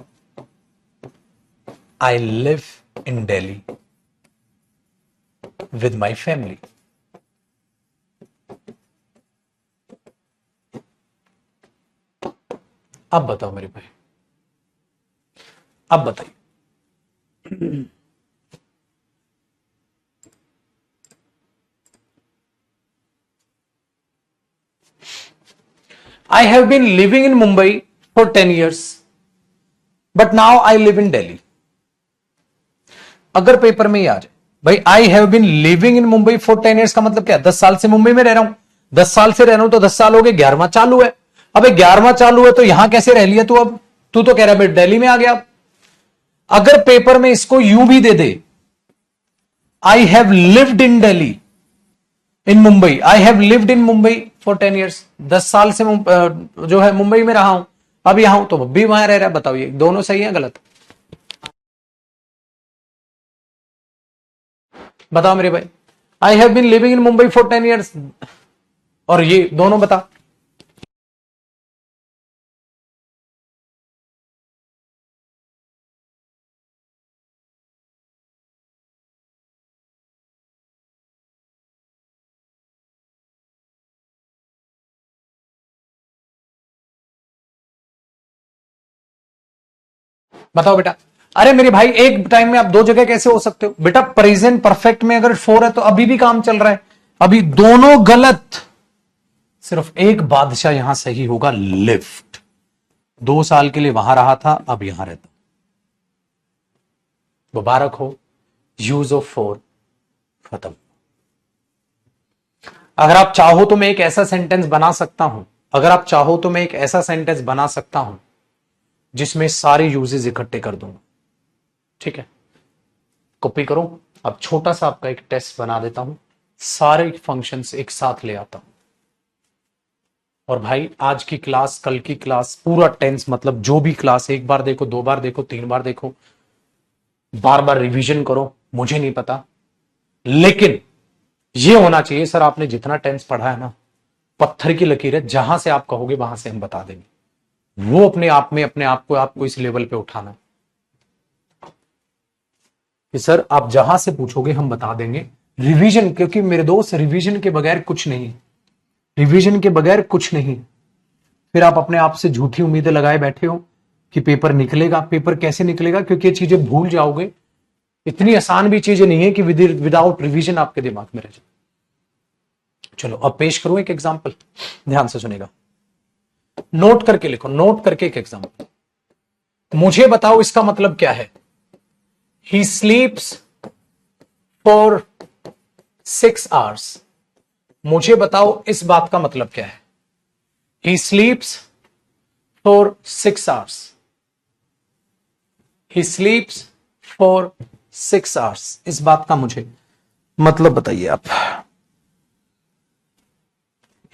I live in Delhi with my family. अब बताओ मेरे भाई, अब बताइए। I have been living in Mumbai for 10 years, but now I live in Delhi. अगर पेपर में ही आ जाए भाई, I have been living in Mumbai for 10 years का मतलब क्या? 10 साल से मुंबई में रह रहा हूं, 10 साल से रह रहा हूं तो 10 साल हो गए, 11वां चालू है। अब 11वां चालू है तो यहां कैसे रह लिया तू? अब तू तो कह रहा है मैं दिल्ली में आ गया। अगर पेपर में इसको यूं भी दे दे, I have lived in Delhi, in Mumbai, I have lived in Mumbai for 10 years, 10 साल से जो है मुंबई में रहा हूं, अब यहां हूं, तो भी वहां रह रहा है। बताओ ये दोनों सही है गलत? बताओ मेरे भाई, I have been living in Mumbai for 10 years, और ये दोनों बता। बताओ बेटा। अरे मेरे भाई, एक टाइम में आप दो जगह कैसे हो सकते हो बेटा? प्रेजेंट परफेक्ट में अगर 4 है तो अभी भी काम चल रहा है, अभी दोनों गलत, सिर्फ एक बादशाह यहां सही होगा, लिफ्ट। 2 साल के लिए वहां रहा था, अब यहां रहता। मुबारक हो, यूज ऑफ 4 खत्म। अगर आप चाहो तो मैं एक ऐसा सेंटेंस बना सकता हूं, अगर आप चाहो तो मैं एक ऐसा सेंटेंस बना सकता हूं जिसमें सारे यूजेस इकट्ठे कर दूंगा। ठीक है, कॉपी करो। अब छोटा सा आपका एक टेस्ट बना देता हूं, सारे फंक्शंस एक साथ ले आता हूं। और भाई आज की क्लास, कल की क्लास, पूरा टेंस मतलब जो भी क्लास, एक बार देखो, 2 बार देखो, 3 बार देखो, बार बार रिवीजन करो, मुझे नहीं पता, लेकिन ये होना चाहिए सर आपने जितना टेंस पढ़ा है ना, पत्थर की लकीर है, जहां से आप कहोगे वहां से हम बता देंगे। वो अपने आप में अपने आप को आपको इस लेवल पे उठाना है कि सर आप जहां से पूछोगे हम बता देंगे। रिवीजन, क्योंकि मेरे दोस्त रिवीजन के बगैर कुछ नहीं, रिवीजन के बगैर कुछ नहीं। फिर आप अपने आप से झूठी उम्मीदें लगाए बैठे हो कि पेपर निकलेगा। पेपर कैसे निकलेगा? क्योंकि ये चीजें भूल जाओगे। इतनी आसान भी चीजें नहीं है कि विदाउट रिवीजन आपके दिमाग में रह जाए। चलो अब पेश करूं एक एग्जांपल, ध्यान से सुनेगा, नोट करके लिखो, नोट करके एक एग्जांपल। मुझे बताओ इसका मतलब क्या है? He sleeps for 6 hours। मुझे बताओ इस बात का मतलब क्या है? He sleeps for 6 hours। He sleeps for 6 hours, इस बात का मुझे मतलब बताइए आप।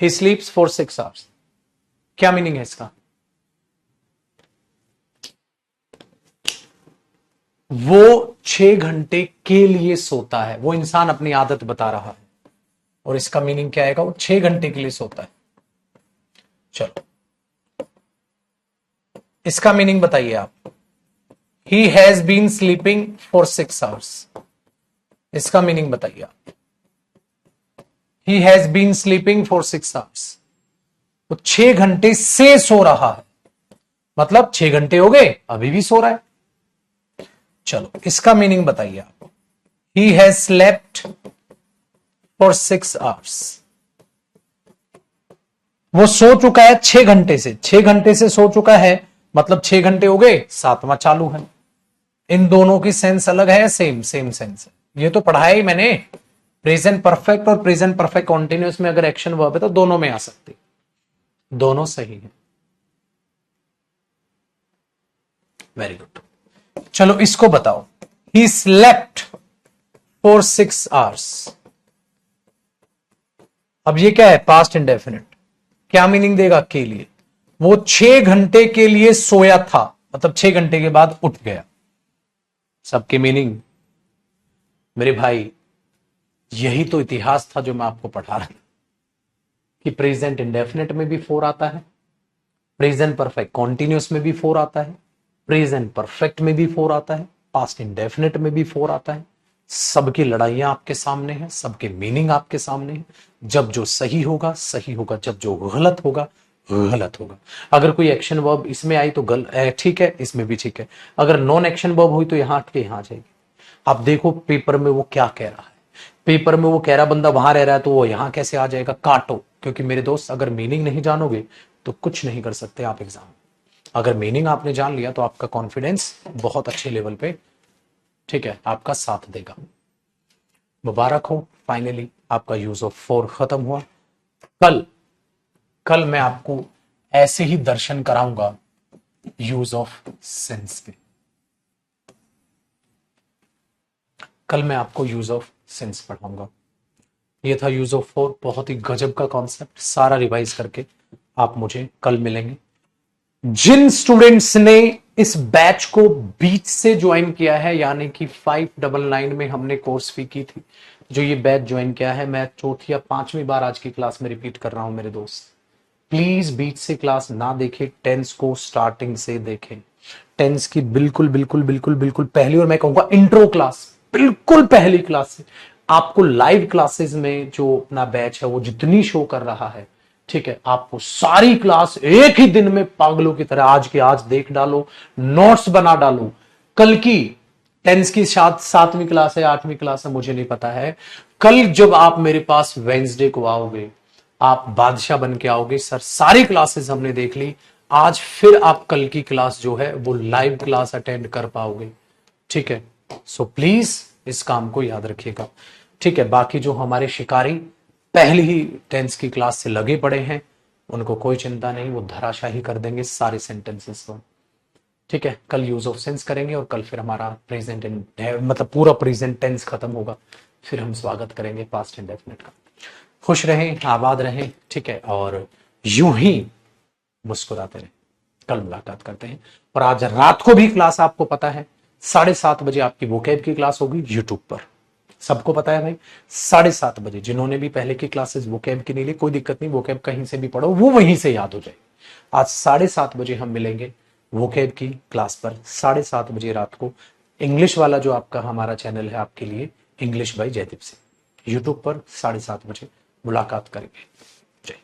ही स्लीप्स फॉर 6 hours, क्या मीनिंग है इसका? वो 6 घंटे के लिए सोता है, वो इंसान अपनी आदत बता रहा है, और इसका मीनिंग क्या आएगा? वो 6 घंटे के लिए सोता है। चलो इसका मीनिंग बताइए आप। He has been sleeping for 6 hours, इसका मीनिंग बताइए आप। He has been sleeping for 6 hours, वो 6 घंटे से सो रहा है, मतलब 6 घंटे हो गए अभी भी सो रहा है। चलो इसका मीनिंग बताइए आप। He has slept for 6 hours, वो सो चुका है 6 घंटे से, 6 घंटे से सो चुका है, मतलब 6 घंटे हो गए, 7वां चालू है। इन दोनों की सेंस अलग है, सेम सेम सेंस है। ये तो पढ़ाया ही मैंने। प्रेजेंट परफेक्ट और प्रेजेंट परफेक्ट कॉन्टिन्यूअस में अगर एक्शन वर्ब है तो दोनों में आ सकती, दोनों सही है। Very good. चलो इसको बताओ। ही स्लेप्ट फॉर 6 hours, अब ये क्या है? Past indefinite. क्या मीनिंग देगा के लिए? वो 6 घंटे के लिए सोया था, मतलब 6 घंटे के बाद उठ गया। सबके मीनिंग मेरे भाई, यही तो इतिहास था जो मैं आपको पढ़ा रहा था कि प्रेजेंट इंडेफिनिट में भी 4 आता है, प्रेजेंट परफेक्ट कॉन्टिन्यूअस में भी 4 आता है, प्रेजेंट परफेक्ट में भी 4 आता है, पास्ट इंडेफिनिट में भी 4 आता है। सबकी लड़ाइयां आपके सामने हैं, सबके मीनिंग आपके सामने हैं। जब जो सही होगा सही होगा, जब जो गलत होगा गलत होगा। अगर कोई एक्शन वर्ब इसमें आई तो ठीक है, इसमें भी ठीक है। अगर नॉन एक्शन वर्ब हुई तो यहां हट के यहां आ जाएगी। आप देखो पेपर में वो क्या कह रहा है। पेपर में वो कह रहा बंदा वहां रह रहा है, तो वो यहां कैसे आ जाएगा? काटो। क्योंकि मेरे दोस्त अगर मीनिंग नहीं जानोगे तो कुछ नहीं कर सकते आप एग्जाम। अगर मीनिंग आपने जान लिया तो आपका कॉन्फिडेंस बहुत अच्छे लेवल पे, ठीक है, आपका साथ देगा। मुबारक हो, फाइनली आपका यूज ऑफ 4 खत्म हुआ। कल कल मैं आपको ऐसे ही दर्शन कराऊंगा यूज ऑफ सेंस के। कल मैं आपको यूज ऑफ सेंस पढ़ाऊंगा। ये था यूज ऑफ फोर, बहुत ही गजब का कॉन्सेप्ट, सारा रिवाइज करके आप मुझे कल मिलेंगे। जिन स्टूडेंट्स ने इस बैच को बीच से ज्वाइन किया है, यानी कि 599 में हमने कोर्स फी की थी, जो ये बैच ज्वाइन किया है, मैं चौथी या पांचवी बार आज की क्लास में रिपीट कर रहा हूं मेरे दोस्त, प्लीज बीच से क्लास ना देखें, टेंस को स्टार्टिंग से देखें। टेंस की बिल्कुल बिल्कुल बिल्कुल बिल्कुल पहली, और मैं कहूंगा इंट्रो क्लास, बिल्कुल पहली क्लास से आपको लाइव क्लासेस में जो अपना बैच है वो जितनी शो कर रहा है, ठीक है, आपको सारी क्लास एक ही दिन में पागलों की तरह आज के आज देख डालो, नोट्स बना डालो। कल की टेंस की सातवीं क्लास है, आठवीं क्लास है, मुझे नहीं पता है। कल जब आप मेरे पास वेंसडे को आओगे, आप बादशाह बन के आओगे, सर सारी क्लासेस हमने देख ली, आज फिर आप कल की क्लास जो है वो लाइव क्लास अटेंड कर पाओगे, ठीक है। सो प्लीज इस काम को याद रखिएगा, ठीक है। बाकी जो हमारे शिकारी पहले ही टेंस की क्लास से लगे पड़े हैं, उनको कोई चिंता नहीं, वो धराशाही कर देंगे सारे सेंटेंसेस को, ठीक है। कल यूज ऑफ सेंस करेंगे और कल फिर हमारा प्रेजेंट एंड मतलब पूरा प्रेजेंट टेंस खत्म होगा, फिर हम स्वागत करेंगे पास्ट इंडेफिनिट का। खुश रहें, आबाद रहें, ठीक है, और यूं ही मुस्कुराते रहें। कल मुलाकात करते हैं। और आज रात को भी क्लास आपको पता है 7:30 बजे आपकी वोकैब की क्लास होगी यूट्यूब पर, सबको पता है भाई। 7:30 बजे जिन्होंने भी पहले की क्लासेस वोकैब की नहीं ली, कोई दिक्कत नहीं, वोकैब कहीं से भी पढ़ो, वो वहीं से याद हो जाए। आज 7:30 बजे हम मिलेंगे वोकैब की क्लास पर, 7:30 बजे रात को। इंग्लिश वाला जो आपका हमारा चैनल है आपके लिए, इंग्लिश बाय जयदीप से, यूट्यूब पर 7:30 बजे मुलाकात करेंगे। जय।